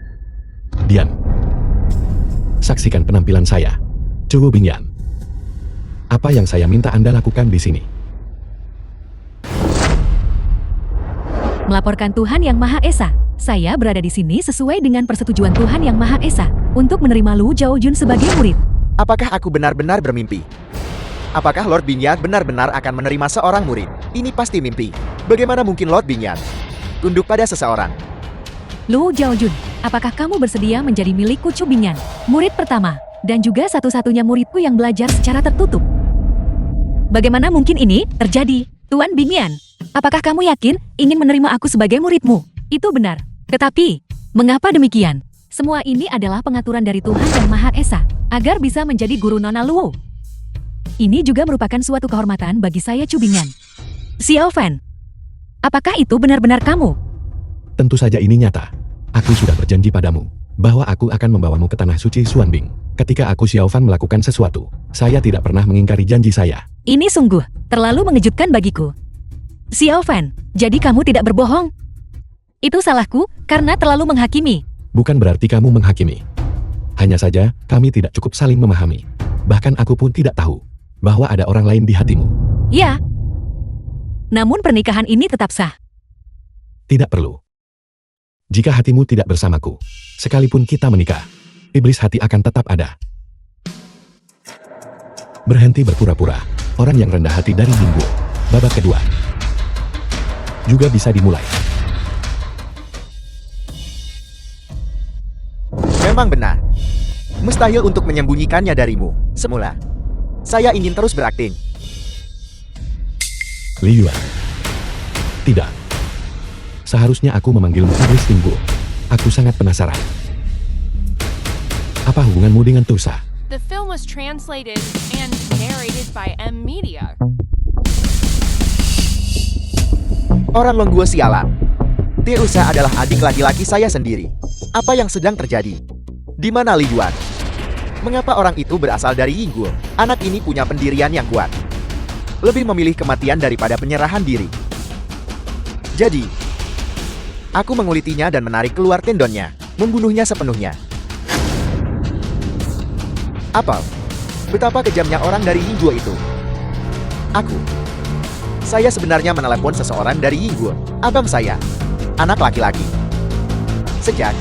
Dian, saksikan penampilan saya. Zhuo Bingyan. Apa yang saya minta Anda lakukan di sini? Melaporkan Tuhan Yang Maha Esa. Saya berada di sini sesuai dengan persetujuan Tuhan Yang Maha Esa untuk menerima Lu Zhaojun sebagai murid. Apakah aku benar-benar bermimpi? Apakah Lord Bingyan benar-benar akan menerima seorang murid? Ini pasti mimpi. Bagaimana mungkin Lord Bingyan tunduk pada seseorang? Lu Zhaojun, apakah kamu bersedia menjadi milikku Chu Bingyan, murid pertama, dan juga satu-satunya muridku yang belajar secara tertutup? Bagaimana mungkin ini terjadi, Tuan Bingyan? Apakah kamu yakin ingin menerima aku sebagai muridmu? Itu benar. Tetapi, mengapa demikian? Semua ini adalah pengaturan dari Tuhan Yang Maha Esa, agar bisa menjadi guru Nona Luo. Ini juga merupakan suatu kehormatan bagi saya Chu Bingyan. Xiaofan, apakah itu benar-benar kamu? Tentu saja ini nyata. Aku sudah berjanji padamu bahwa aku akan membawamu ke Tanah Suci Xuanbing. Ketika aku Xiaofan melakukan sesuatu, saya tidak pernah mengingkari janji saya. Ini sungguh terlalu mengejutkan bagiku. Xiaofan, jadi kamu tidak berbohong? Itu salahku karena terlalu menghakimi. Bukan berarti kamu menghakimi. Hanya saja, kami tidak cukup saling memahami. Bahkan aku pun tidak tahu bahwa ada orang lain di hatimu. Ya. Namun pernikahan ini tetap sah. Tidak perlu. Jika hatimu tidak bersamaku, sekalipun kita menikah, iblis hati akan tetap ada. Berhenti berpura-pura. Orang yang rendah hati dari Yingguo. Babak kedua juga bisa dimulai. Memang benar. Mustahil untuk menyembunyikannya darimu. Semula, saya ingin terus berakting. Li Yuan. Tidak. Seharusnya aku memanggilmu Iblis Tinggu. Aku sangat penasaran. Apa hubunganmu dengan Tusa? The film was translated and narrated by M Media. Orang Longguo sialan. Tirusa adalah adik laki-laki saya sendiri. Apa yang sedang terjadi? Di mana Li Yuan? Mengapa orang itu berasal dari Yingguo? Anak ini punya pendirian yang kuat. Lebih memilih kematian daripada penyerahan diri. Jadi, aku mengulitinya dan menarik keluar tendonnya, membunuhnya sepenuhnya. Apel, betapa kejamnya orang dari Yingguo itu. Saya sebenarnya menelepon seseorang dari Yingguo, abang saya, anak laki-laki. Sejak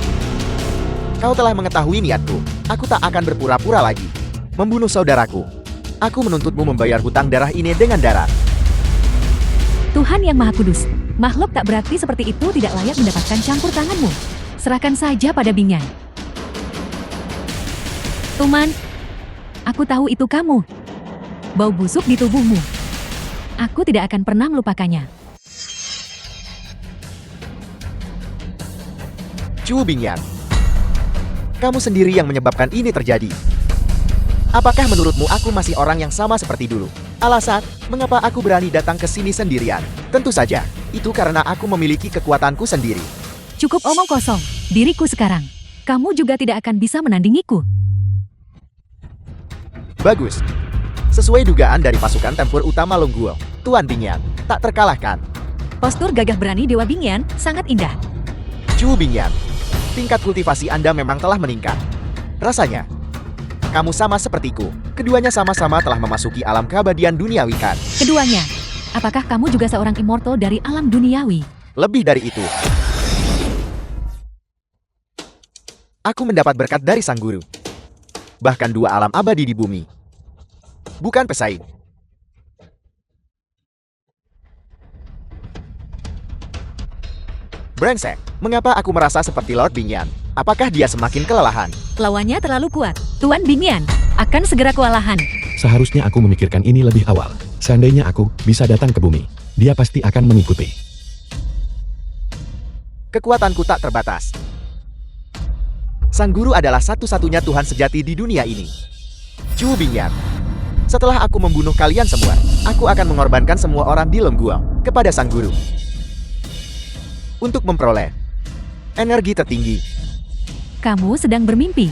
kau telah mengetahui niatku, aku tak akan berpura-pura lagi. Membunuh saudaraku. Aku menuntutmu membayar hutang darah ini dengan darah. Tuhan yang Maha Kudus, makhluk tak berarti seperti itu tidak layak mendapatkan campur tanganmu. Serahkan saja pada Bingyan. Tuman, aku tahu itu kamu. Bau busuk di tubuhmu. Aku tidak akan pernah melupakannya. Chu Bingyan, kamu sendiri yang menyebabkan ini terjadi. Apakah menurutmu aku masih orang yang sama seperti dulu? Alasan, mengapa aku berani datang ke sini sendirian? Tentu saja, itu karena aku memiliki kekuatanku sendiri. Cukup omong kosong, diriku sekarang. Kamu juga tidak akan bisa menandingiku. Bagus. Sesuai dugaan dari pasukan tempur utama Longguo, Tuan Bingyan tak terkalahkan. Postur gagah berani Dewa Bingyan sangat indah. Chu Bingyan, tingkat kultivasi Anda memang telah meningkat. Rasanya, kamu sama sepertiku. Keduanya sama-sama telah memasuki alam keabadian duniawi kan? Keduanya, apakah kamu juga seorang immortal dari alam duniawi? Lebih dari itu. Aku mendapat berkat dari Sang Guru. Bahkan 2 alam abadi di bumi. Bukan pesaing. Brengsek, mengapa aku merasa seperti Lord Bingyan? Apakah dia semakin kelelahan? Lawannya terlalu kuat. Tuan Bingyan akan segera kewalahan. Seharusnya aku memikirkan ini lebih awal. Seandainya aku bisa datang ke bumi, dia pasti akan mengikuti. Kekuatanku tak terbatas. Sang Guru adalah satu-satunya Tuhan sejati di dunia ini. Chu Bingyan, setelah aku membunuh kalian semua, aku akan mengorbankan semua orang di Longguo kepada Sang Guru. Untuk memperoleh energi tertinggi. Kamu sedang bermimpi.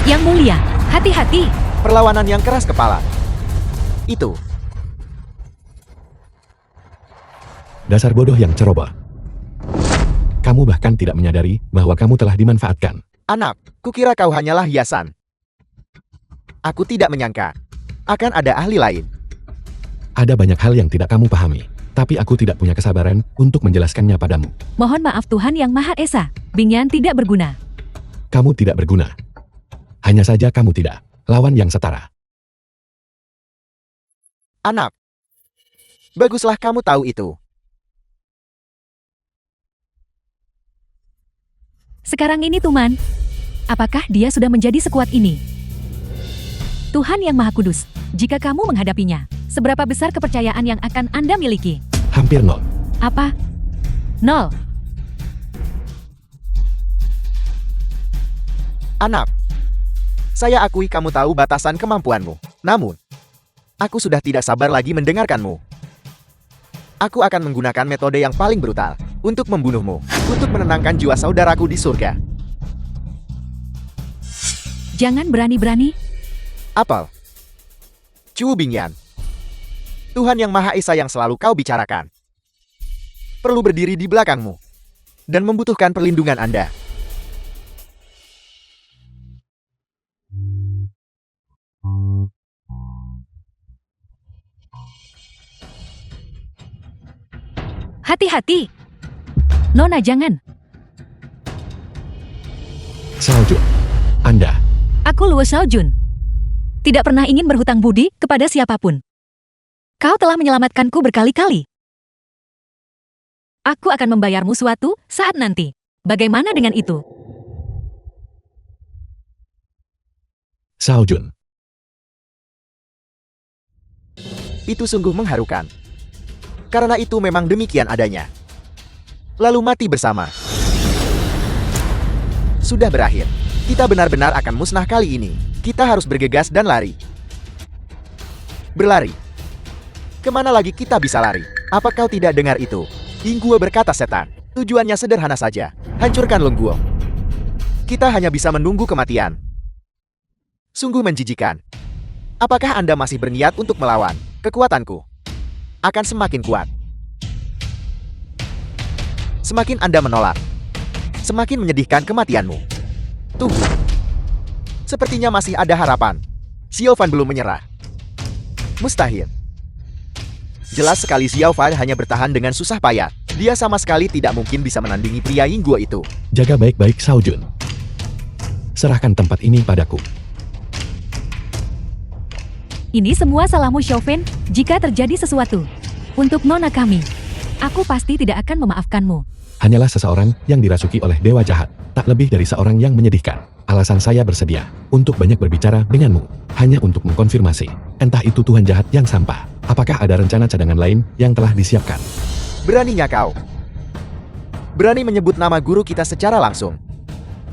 Yang mulia, hati-hati. Perlawanan yang keras kepala. Itu. Dasar bodoh yang ceroboh. Kamu bahkan tidak menyadari bahwa kamu telah dimanfaatkan. Anak, kukira kau hanyalah hiasan. Aku tidak menyangka akan ada ahli lain. Ada banyak hal yang tidak kamu pahami, tapi aku tidak punya kesabaran untuk menjelaskannya padamu. Mohon maaf Tuhan yang Maha Esa, Bingyan tidak berguna. Kamu tidak berguna. Hanya saja kamu tidak lawan yang setara. Anak, baguslah kamu tahu itu. Sekarang ini Tuman, apakah dia sudah menjadi sekuat ini? Tuhan yang Maha Kudus, jika kamu menghadapinya, seberapa besar kepercayaan yang akan Anda miliki? Hampir nol. Apa? 0. Anak, saya akui kamu tahu batasan kemampuanmu. Namun, aku sudah tidak sabar lagi mendengarkanmu. Aku akan menggunakan metode yang paling brutal untuk membunuhmu, untuk menenangkan jiwa saudaraku di surga. Jangan berani-berani. Apel. Chu Bingyan. Tuhan yang Maha Esa yang selalu kau bicarakan. Perlu berdiri di belakangmu. Dan membutuhkan perlindungan Anda. Hati-hati. Nona jangan. Xiaojun, Anda. Aku Luo Xiaojun. Tidak pernah ingin berhutang budi kepada siapapun. Kau telah menyelamatkanku berkali-kali. Aku akan membayarmu suatu saat nanti. Bagaimana dengan itu? Xiaojun. Itu sungguh mengharukan. Karena itu memang demikian adanya. Lalu mati bersama. Sudah berakhir. Kita benar-benar akan musnah kali ini. Kita harus bergegas dan lari. Berlari. Kemana lagi kita bisa lari? Apa kau tidak dengar itu? Lingguo, berkata setan. Tujuannya sederhana saja. Hancurkan Lingguo. Kita hanya bisa menunggu kematian. Sungguh menjijikan. Apakah Anda masih berniat untuk melawan? Kekuatanku akan semakin kuat. Semakin Anda menolak, semakin menyedihkan kematianmu. Tunggu. Sepertinya masih ada harapan. Xiao Fan belum menyerah. Mustahil. Jelas sekali Xiao Fan hanya bertahan dengan susah payah. Dia sama sekali tidak mungkin bisa menandingi pria Yingguo itu. Jaga baik-baik Shao Jun. Serahkan tempat ini padaku. Ini semua salahmu Xiao Fan. Jika terjadi sesuatu untuk nona kami, aku pasti tidak akan memaafkanmu. Hanyalah seseorang yang dirasuki oleh dewa jahat, tak lebih dari seorang yang menyedihkan. Alasan saya bersedia untuk banyak berbicara denganmu, hanya untuk mengkonfirmasi, entah itu Tuhan jahat yang sampah, apakah ada rencana cadangan lain yang telah disiapkan? Beraninya kau. Berani menyebut nama guru kita secara langsung.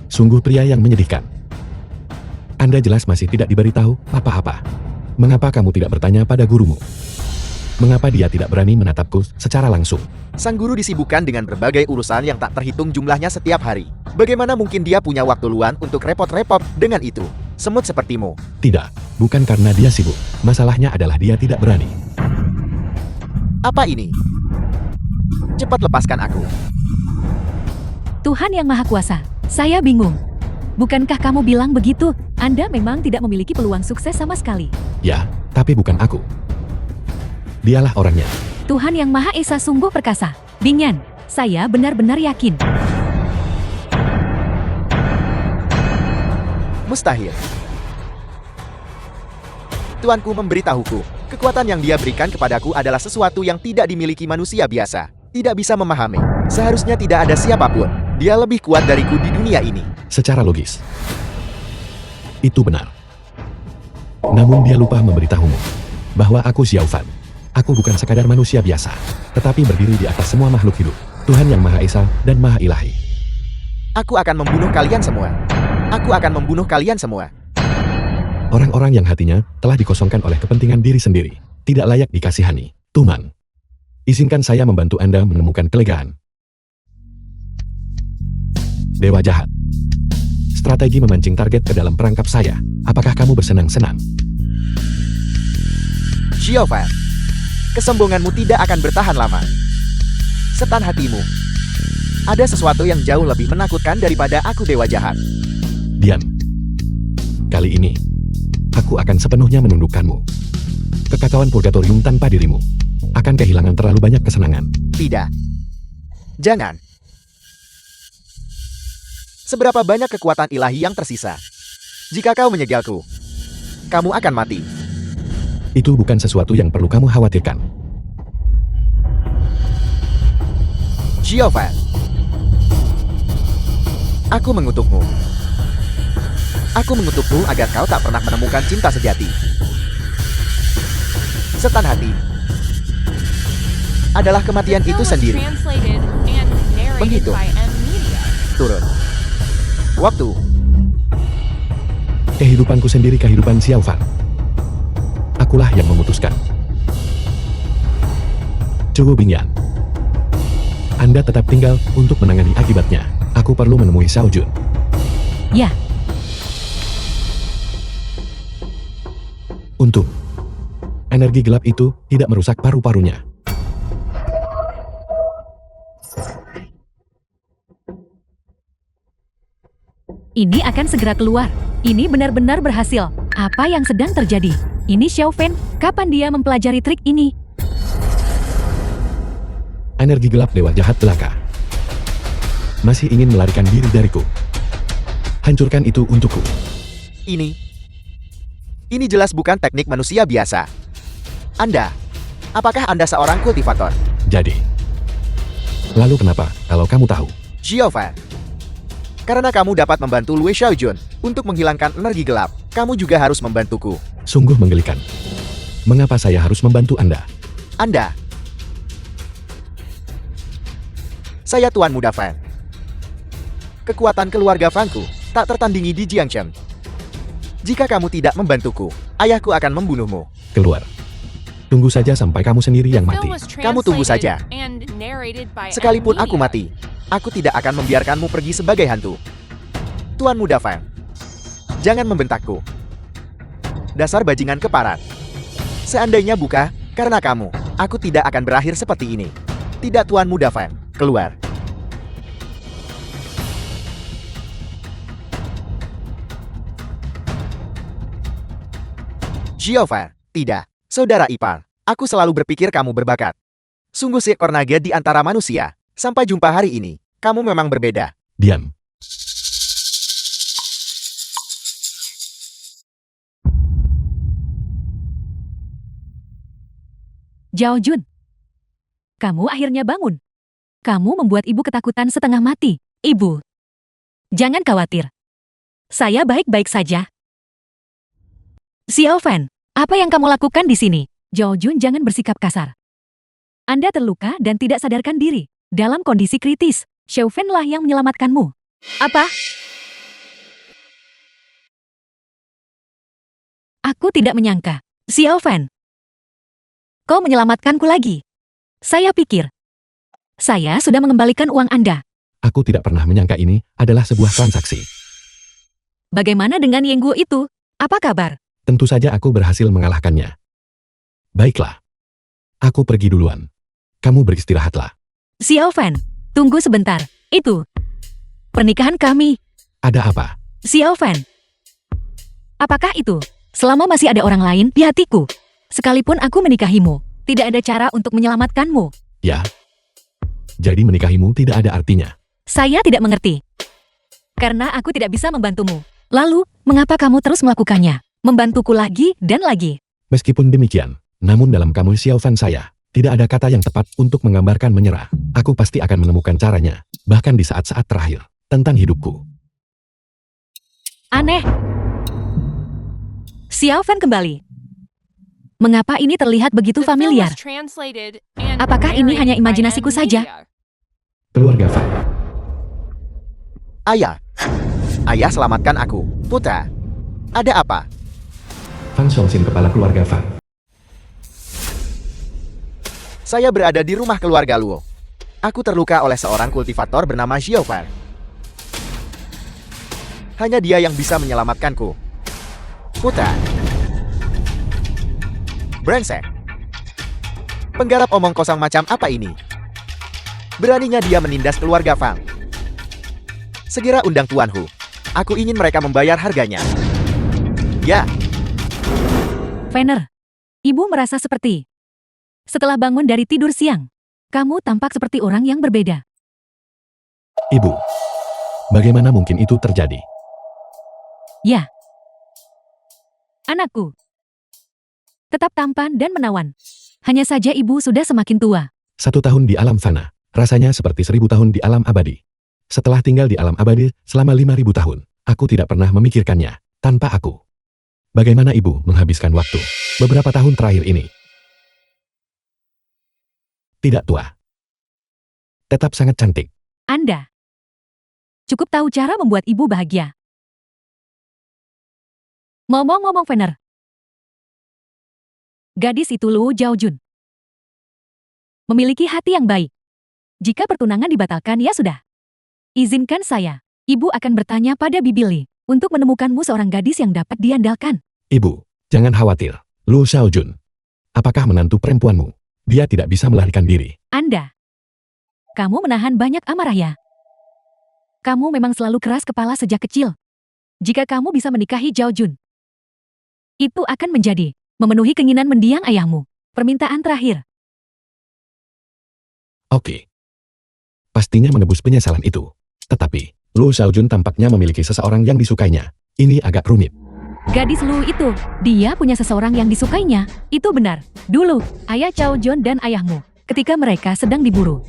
Sungguh pria yang menyedihkan. Anda jelas masih tidak diberitahu apa-apa. Mengapa kamu tidak bertanya pada gurumu? Mengapa dia tidak berani menatapku secara langsung? Sang guru disibukkan dengan berbagai urusan yang tak terhitung jumlahnya setiap hari. Bagaimana mungkin dia punya waktu luang untuk repot-repot dengan itu? Semut sepertimu. Tidak, bukan karena dia sibuk. Masalahnya adalah dia tidak berani. Apa ini? Cepat lepaskan aku. Tuhan yang Maha Kuasa, saya bingung. Bukankah kamu bilang begitu? Anda memang tidak memiliki peluang sukses sama sekali. Ya, tapi bukan aku. Dialah orangnya. Tuhan yang Maha Esa sungguh perkasa. Bingyan, saya benar-benar yakin. Mustahil. Tuanku memberitahuku, kekuatan yang dia berikan kepadaku adalah sesuatu yang tidak dimiliki manusia biasa. Tidak bisa memahami. Seharusnya tidak ada siapapun. Dia lebih kuat dariku di dunia ini. Secara logis, itu benar. Namun dia lupa memberitahumu bahwa aku Xiao Fan. Aku bukan sekadar manusia biasa, tetapi berdiri di atas semua makhluk hidup. Tuhan yang Maha Esa dan Maha Ilahi. Aku akan membunuh kalian semua. Aku akan membunuh kalian semua. Orang-orang yang hatinya telah dikosongkan oleh kepentingan diri sendiri, tidak layak dikasihani. Tuman, izinkan saya membantu Anda menemukan kelegaan. Dewa jahat. Strategi memancing target ke dalam perangkap saya. Apakah kamu bersenang-senang? Xiao Fan, kesombonganmu tidak akan bertahan lama. Setan hatimu. Ada sesuatu yang jauh lebih menakutkan daripada aku dewa jahat. Diam. Kali ini, aku akan sepenuhnya menundukkanmu. Kekacauan purgatorium tanpa dirimu akan kehilangan terlalu banyak kesenangan. Tidak. Jangan. Seberapa banyak kekuatan ilahi yang tersisa? Jika kau menyegalku, kamu akan mati. Itu bukan sesuatu yang perlu kamu khawatirkan. Xiao Fan, aku mengutukmu. Aku mengutukmu agar kau tak pernah menemukan cinta sejati. Setan hati adalah kematian The itu film was sendiri. translated and narrated Begitu. by M Media. Turun. Waktu. Kehidupanku sendiri kehidupan Xiao Fan. Akulah yang memutuskan. Cugo Bingyan. Anda tetap tinggal untuk menangani akibatnya. Aku perlu menemui Shao Jun. Ya, Untuk energi gelap itu tidak merusak paru-parunya. ini akan segera keluar. Ini benar-benar berhasil. Apa yang sedang terjadi? Ini Xiao Fan, kapan dia mempelajari trik ini? Energi gelap dewa jahat belaka. Masih ingin melarikan diri dariku. Hancurkan itu untukku. Ini jelas bukan teknik manusia biasa. Apakah Anda seorang kultivator? Jadi, lalu kenapa kalau kamu tahu? Xiao Fan. Karena kamu dapat membantu Lue Xiaojun untuk menghilangkan energi gelap, kamu juga harus membantuku. Sungguh menggelikan. Mengapa saya harus membantu Anda? Anda. Saya Tuan Muda Fan. Kekuatan keluarga Fanku tak tertandingi di Jiangchen. Jika kamu tidak membantuku, ayahku akan membunuhmu. Keluar. Tunggu saja sampai kamu sendiri yang mati. Film was Kamu tunggu saja. translated and narrated by Sekalipun aku M-Media. mati, aku tidak akan membiarkanmu pergi sebagai hantu. Tuan Muda Fan, jangan membentakku. Dasar bajingan keparat. Seandainya bukan karena kamu, aku tidak akan berakhir seperti ini. Tidak Tuan Muda Fan, keluar. Xiaofan, tidak. Saudara ipar, aku selalu berpikir kamu berbakat. Sungguh seekor naga di antara manusia. Sampai jumpa hari ini, kamu memang berbeda. Diam. Zhao Jun. Kamu akhirnya bangun. Kamu membuat ibu ketakutan setengah mati. Ibu. Jangan khawatir. Saya baik-baik saja. Xiaofan, apa yang kamu lakukan di sini? Zhao Jun, jangan bersikap kasar. Anda terluka dan tidak sadarkan diri. Dalam kondisi kritis, Xiaofan lah yang menyelamatkanmu. Apa? Aku tidak menyangka. Xiaofan. Kau menyelamatkanku lagi. Saya pikir. Saya sudah mengembalikan uang Anda. Aku tidak pernah menyangka ini adalah sebuah transaksi. Bagaimana dengan Yenggu itu? Apa kabar? Tentu saja aku berhasil mengalahkannya. Baiklah. Aku pergi duluan. Kamu beristirahatlah. Xiaofan, tunggu sebentar. Itu. Pernikahan kami. Ada apa? Xiaofan. Apakah itu? Selama masih ada orang lain di hatiku. Sekalipun aku menikahimu, tidak ada cara untuk menyelamatkanmu. Ya. Jadi menikahimu tidak ada artinya. Saya tidak mengerti. Karena aku tidak bisa membantumu. Lalu, mengapa kamu terus melakukannya? Membantuku lagi dan lagi. Meskipun demikian, namun dalam kamus Xiaofan saya, tidak ada kata yang tepat untuk menggambarkan menyerah. Aku pasti akan menemukan caranya, bahkan di saat-saat terakhir, tentang hidupku. Aneh. Xiaofan kembali. Mengapa ini terlihat begitu The film familiar? was translated and Apakah ini hanya narrated by imajinasiku saja? M-Media. Keluarga Fan. Ayah. Ayah, selamatkan aku. Putra. Ada apa? Fan Xiongxin, kepala keluarga Fan. Saya berada di rumah keluarga Luo. Aku terluka oleh seorang kultivator bernama Xiaofan. Hanya dia yang bisa menyelamatkanku. Putra. Brengsek. Penggarap omong kosong macam apa ini? Beraninya dia menindas keluarga Fang. Segera undang Tuan Hu. Aku ingin mereka membayar harganya. Ya, Fener. Ibu merasa seperti. Setelah bangun dari tidur siang, kamu tampak seperti orang yang berbeda. Ibu. Bagaimana mungkin itu terjadi? Ya. Anakku. Tetap tampan dan menawan. Hanya saja ibu sudah semakin tua. 1 tahun di alam fana, rasanya seperti 1000 tahun di alam abadi. Setelah tinggal di alam abadi selama 5000 tahun, aku tidak pernah memikirkannya, tanpa aku. Bagaimana ibu menghabiskan waktu beberapa tahun terakhir ini? Tidak tua. Tetap sangat cantik. Anda. Cukup tahu cara membuat ibu bahagia. Ngomong-ngomong Fener. Gadis itu Luo Zhaojun. Memiliki hati yang baik. Jika pertunangan dibatalkan ya sudah. Izinkan saya. Ibu akan bertanya pada Bibi Li untuk menemukanmu seorang gadis yang dapat diandalkan. Ibu, jangan khawatir. Lu Xiaojun. Apakah menantu perempuanmu? Dia tidak bisa melarikan diri. Anda. Kamu menahan banyak amarah ya. Kamu memang selalu keras kepala sejak kecil. Jika kamu bisa menikahi Zhaojun, itu akan menjadi memenuhi keinginan mendiang ayahmu. Permintaan terakhir. Oke. Pastinya menebus penyesalan itu. Tetapi, Lu Xiaojun tampaknya memiliki seseorang yang disukainya. Ini agak rumit. Gadis Lu itu, dia punya seseorang yang disukainya. Itu benar. Dulu, ayah Zhao Jun dan ayahmu, ketika mereka sedang diburu.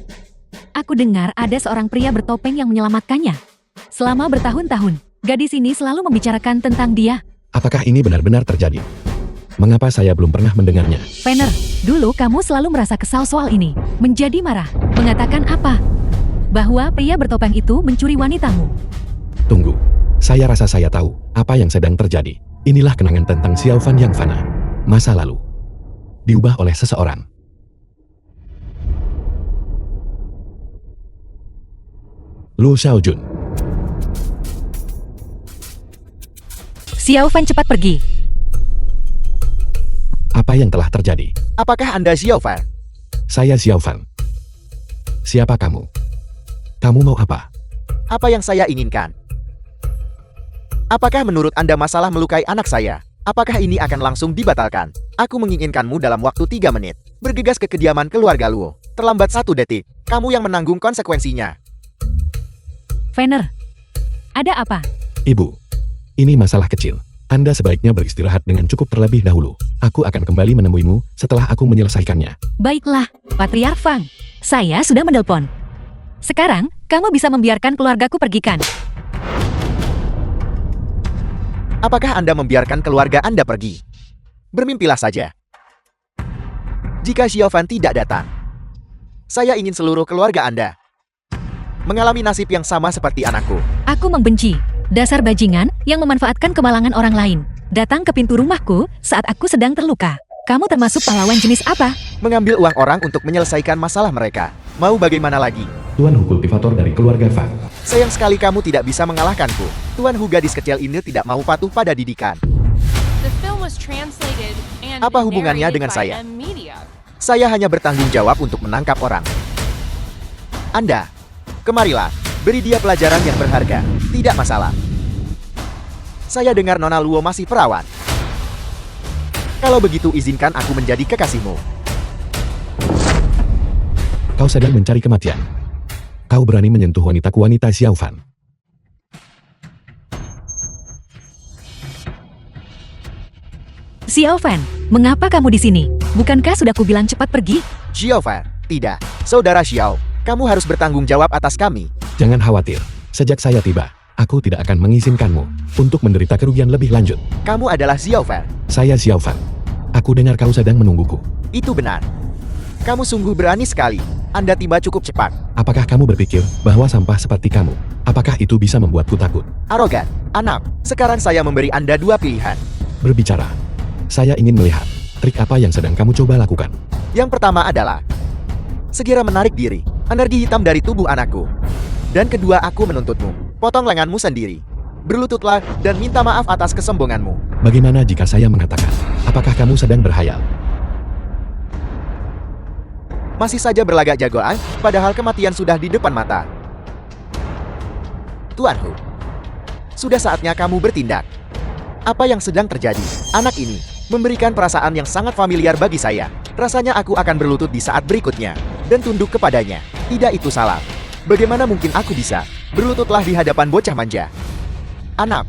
Aku dengar ada seorang pria bertopeng yang menyelamatkannya. Selama bertahun-tahun, gadis ini selalu membicarakan tentang dia. Apakah ini benar-benar terjadi? Mengapa saya belum pernah mendengarnya? Fener, dulu kamu selalu merasa kesal soal ini. Menjadi marah. Mengatakan apa? Bahwa pria bertopeng itu mencuri wanitamu. Tunggu. Saya rasa saya tahu apa yang sedang terjadi. Inilah kenangan tentang Xiao Fan yang fana. Masa lalu. Diubah oleh seseorang. Lu Xiaojun. Xiao Fan cepat pergi. Apa yang telah terjadi? Apakah Anda Xiao Fan? Saya Xiao Fan. Siapa kamu? Kamu mau apa? Apa yang saya inginkan? Apakah menurut Anda masalah melukai anak saya? Apakah ini akan langsung dibatalkan? Aku menginginkanmu dalam waktu 3 menit. Bergegas ke kediaman keluarga Luo. Terlambat 1 detik. Kamu yang menanggung konsekuensinya. Fener, ada apa? Ibu, ini masalah kecil. Anda sebaiknya beristirahat dengan cukup terlebih dahulu. Aku akan kembali menemuimu setelah aku menyelesaikannya. Baiklah, Patriark Fang. Saya sudah menelpon. Sekarang, kamu bisa membiarkan keluargaku pergikan. Apakah Anda membiarkan keluarga Anda pergi? Bermimpilah saja. Jika Xiao Fan tidak datang, saya ingin seluruh keluarga Anda mengalami nasib yang sama seperti anakku. Aku membenci dasar bajingan yang memanfaatkan kemalangan orang lain. Datang ke pintu rumahku saat aku sedang terluka. Kamu termasuk pahlawan jenis apa? Mengambil uang orang untuk menyelesaikan masalah mereka. Mau bagaimana lagi? Tuan Hu kultivator dari keluarga Fang. Sayang sekali kamu tidak bisa mengalahkanku. Tuan Hu gadis kecil ini tidak mau patuh pada didikan. The film was translated and Apa hubungannya narrated dengan by saya? M Media. Saya hanya bertanggung jawab untuk menangkap orang. Anda, kemarilah. Beri dia pelajaran yang berharga. Tidak masalah. Saya dengar Nona Luo masih perawan. Kalau begitu izinkan aku menjadi kekasihmu. Kau sedang mencari kematian. Kau berani menyentuh wanita Xiao Fan. Xiao Fan, mengapa kamu di sini? Bukankah sudah kubilang cepat pergi? Xiao Fan, tidak. Saudara Xiao, kamu harus bertanggung jawab atas kami. Jangan khawatir. Sejak saya tiba, aku tidak akan mengizinkanmu untuk menderita kerugian lebih lanjut. Kamu adalah Xiao Fan. Saya Xiao Fan. Aku dengar kau sedang menungguku. Itu benar. Kamu sungguh berani sekali. Anda tiba cukup cepat. Apakah kamu berpikir bahwa sampah seperti kamu, apakah itu bisa membuatku takut? Arogan, anak. Sekarang saya memberi Anda 2 pilihan. Berbicara. Saya ingin melihat trik apa yang sedang kamu coba lakukan. Yang pertama adalah segera menarik diri, energi hitam dari tubuh anakku. Dan kedua, aku menuntutmu. Potong lenganmu sendiri. Berlututlah dan minta maaf atas kesombonganmu. Bagaimana jika saya mengatakan, apakah kamu sedang berhayal? Masih saja berlagak jagoan, padahal kematian sudah di depan mata. Tuan Hu, sudah saatnya kamu bertindak. Apa yang sedang terjadi? Anak ini memberikan perasaan yang sangat familiar bagi saya. Rasanya aku akan berlutut di saat berikutnya dan tunduk kepadanya. Tidak, itu salah. Bagaimana mungkin aku bisa berlututlah di hadapan bocah manja? Anak,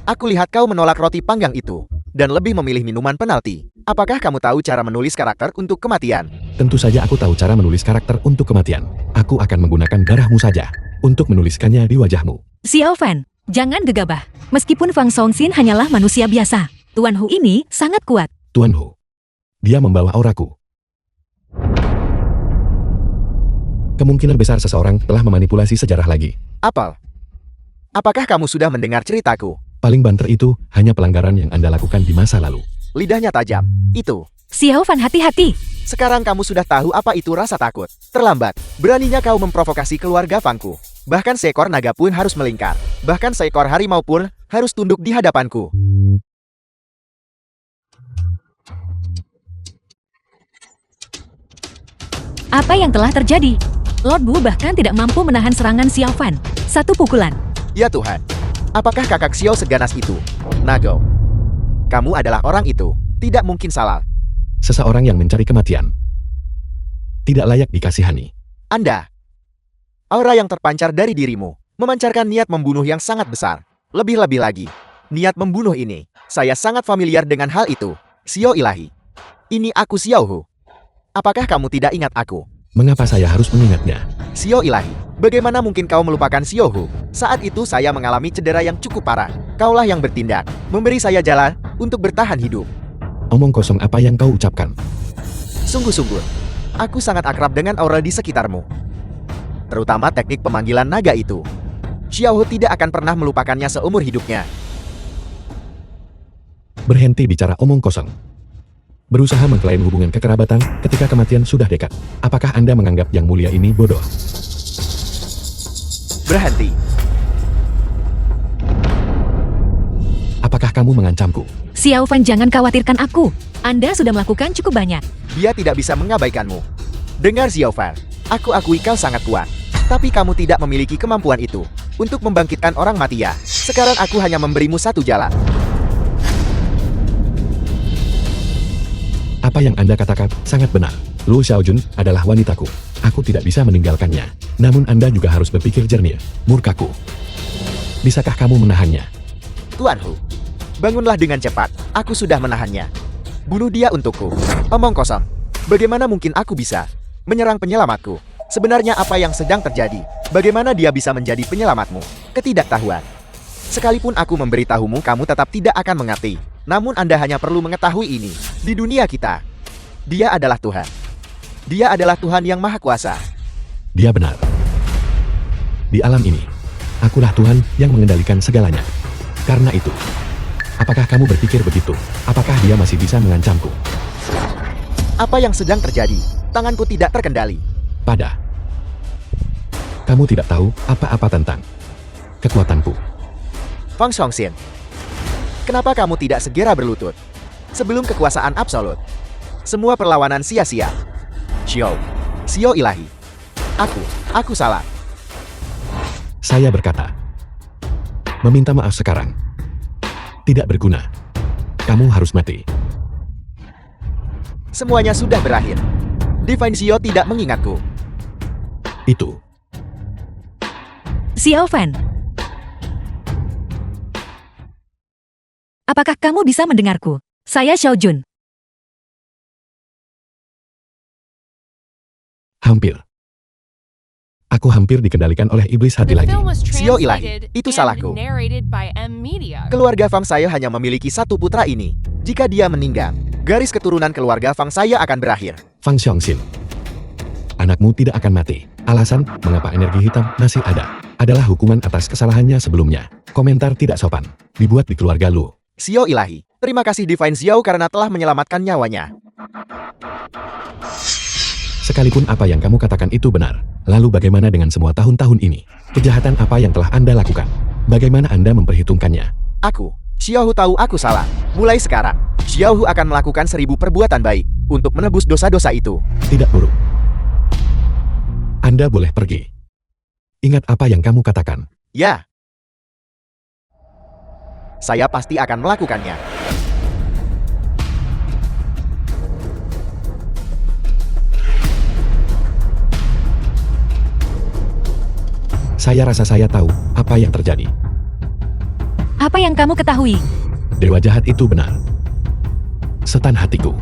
aku lihat kau menolak roti panggang itu dan lebih memilih minuman penalti. Apakah kamu tahu cara menulis karakter untuk kematian? Tentu saja aku tahu cara menulis karakter untuk kematian. Aku akan menggunakan darahmu saja untuk menuliskannya di wajahmu. Xiao Fan, jangan gegabah. Meskipun Fang Songxin hanyalah manusia biasa, Tuan Hu ini sangat kuat. Tuan Hu, dia membawa auraku. Kemungkinan besar seseorang telah memanipulasi sejarah lagi. Apel, apakah kamu sudah mendengar ceritaku? Paling banter itu hanya pelanggaran yang Anda lakukan di masa lalu. Lidahnya tajam. Itu. Xiao Fan, hati-hati. Sekarang kamu sudah tahu apa itu rasa takut. Terlambat. Beraninya kau memprovokasi keluarga Fangku. Bahkan seekor naga pun harus melingkar. Bahkan seekor harimau pun harus tunduk di hadapanku. Apa yang telah terjadi? Lord Bu bahkan tidak mampu menahan serangan Xiao Fan. 1 pukulan. Ya Tuhan. Apakah kakak Xiao seganas itu? Nago. Kamu adalah orang itu. Tidak mungkin salah. Seseorang yang mencari kematian tidak layak dikasihani. Anda. Aura yang terpancar dari dirimu memancarkan niat membunuh yang sangat besar. Lebih-lebih lagi, niat membunuh ini. Saya sangat familiar dengan hal itu. Xiao ilahi. Ini aku Xiao Hu. Apakah kamu tidak ingat aku? Mengapa saya harus mengingatnya? Xiao ilahi. Bagaimana mungkin kau melupakan Xiao Hu? Saat itu saya mengalami cedera yang cukup parah. Kaulah yang bertindak, memberi saya jalan untuk bertahan hidup. Omong kosong apa yang kau ucapkan. Sungguh-sungguh, aku sangat akrab dengan aura di sekitarmu. Terutama teknik pemanggilan naga itu. Xiaohu tidak akan pernah melupakannya seumur hidupnya. Berhenti bicara omong kosong. Berusaha mengklaim hubungan kekerabatan ketika kematian sudah dekat. Apakah Anda menganggap yang mulia ini bodoh? Berhenti. Apakah kamu mengancamku? Xiao Fan, jangan khawatirkan aku. Anda sudah melakukan cukup banyak. Dia tidak bisa mengabaikanmu. Dengar Xiao Fan, aku akui kau sangat kuat. Tapi kamu tidak memiliki kemampuan itu untuk membangkitkan orang mati ya. Sekarang aku hanya memberimu satu jalan. Apa yang Anda katakan sangat benar. Lu Xiaojun adalah wanitaku. Aku tidak bisa meninggalkannya. Namun Anda juga harus berpikir jernih. Murkaku. Bisakah kamu menahannya? Tuan Hu, bangunlah dengan cepat. Aku sudah menahannya. Bunuh dia untukku. Omong kosong. Bagaimana mungkin aku bisa menyerang penyelamatku? Sebenarnya apa yang sedang terjadi? Bagaimana dia bisa menjadi penyelamatmu? Ketidaktahuan. Sekalipun aku memberitahumu, kamu tetap tidak akan mengerti. Namun Anda hanya perlu mengetahui ini. Di dunia kita, dia adalah Tuhan. Dia adalah Tuhan yang Maha Kuasa. Dia benar. Di alam ini, akulah Tuhan yang mengendalikan segalanya. Karena itu, apakah kamu berpikir begitu? Apakah dia masih bisa mengancamku? Apa yang sedang terjadi? Tanganku tidak terkendali. Kamu tidak tahu apa-apa tentang kekuatanku. Fang Xiongxian, kenapa kamu tidak segera berlutut? Sebelum kekuasaan absolut, semua perlawanan sia-sia. Xiao ilahi. Aku salah. Saya berkata, meminta maaf sekarang tidak berguna. Kamu harus mati. Semuanya sudah berakhir. Divine Xiao tidak mengingatku. Itu. Xiao Fan, apakah kamu bisa mendengarku? Saya Xiao Jun. Hampir. Aku hampir dikendalikan oleh iblis hati The lagi. film was Xiao ilahi, translated itu and salahku. narrated by M Media. Keluarga Fang saya hanya memiliki satu putra ini. Jika dia meninggal, garis keturunan keluarga Fang saya akan berakhir. Fang Xiongxin. Anakmu tidak akan mati. Alasan mengapa energi hitam masih ada adalah hukuman atas kesalahannya sebelumnya. Komentar tidak sopan dibuat di keluarga Lu. Xiao ilahi. Terima kasih Divine Xiao karena telah menyelamatkan nyawanya. Sekalipun apa yang kamu katakan itu benar, lalu bagaimana dengan semua tahun-tahun ini? Kejahatan apa yang telah Anda lakukan? Bagaimana Anda memperhitungkannya? Xiaohu tahu aku salah. Mulai sekarang, Xiaohu akan melakukan 1000 perbuatan baik untuk menebus dosa-dosa itu. Tidak buruk. Anda boleh pergi. Ingat apa yang kamu katakan. Ya. Saya pasti akan melakukannya. Saya rasa saya tahu apa yang terjadi. Apa yang kamu ketahui? Dewa jahat itu benar. Setan hatiku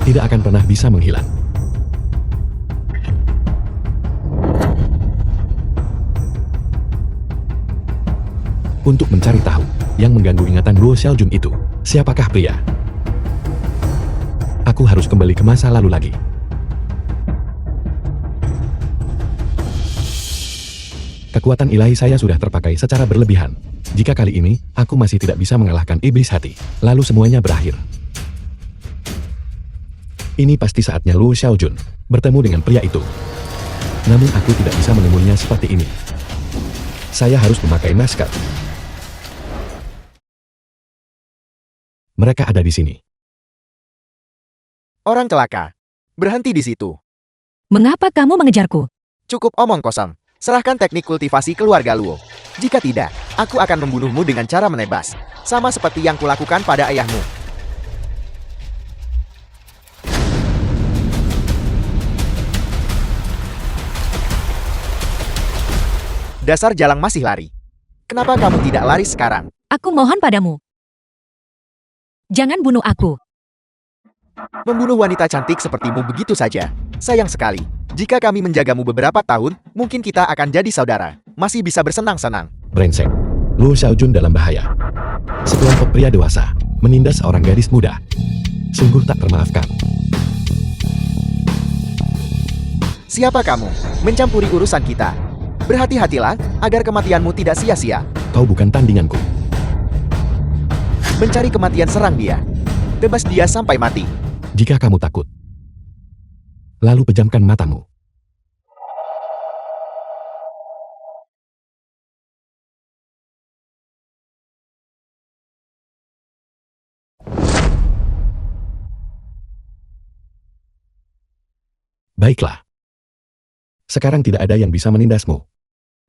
tidak akan pernah bisa menghilang. Untuk mencari tahu yang mengganggu ingatan Luo Xiaojun itu, siapakah pria? Aku harus kembali ke masa lalu lagi. Kekuatan ilahi saya sudah terpakai secara berlebihan. Jika kali ini, aku masih tidak bisa mengalahkan iblis hati, lalu semuanya berakhir. Ini pasti saatnya Luo Xiaojun bertemu dengan pria itu. Namun aku tidak bisa menemuinya seperti ini. Saya harus memakai masker. Mereka ada di sini. Orang celaka. Berhenti di situ. Mengapa kamu mengejarku? Cukup omong kosong. Serahkan teknik kultivasi keluarga Luo. Jika tidak, aku akan membunuhmu dengan cara menebas. Sama seperti yang kulakukan pada ayahmu. Dasar jalang masih lari. Kenapa kamu tidak lari sekarang? Aku mohon padamu. Jangan bunuh aku. Membunuh wanita cantik sepertimu begitu saja. Sayang sekali. Jika kami menjagamu beberapa tahun, mungkin kita akan jadi saudara. Masih bisa bersenang-senang. Brengsek. Luo Xiaojun dalam bahaya. Sekelompok pria dewasa menindas seorang gadis muda. Sungguh tak termaafkan. Siapa kamu? Mencampuri urusan kita. Berhati-hatilah, agar kematianmu tidak sia-sia. Kau bukan tandinganku. Mencari kematian serang dia. Tebas dia sampai mati. Jika kamu takut, lalu pejamkan matamu. Baiklah. Sekarang tidak ada yang bisa menindasmu.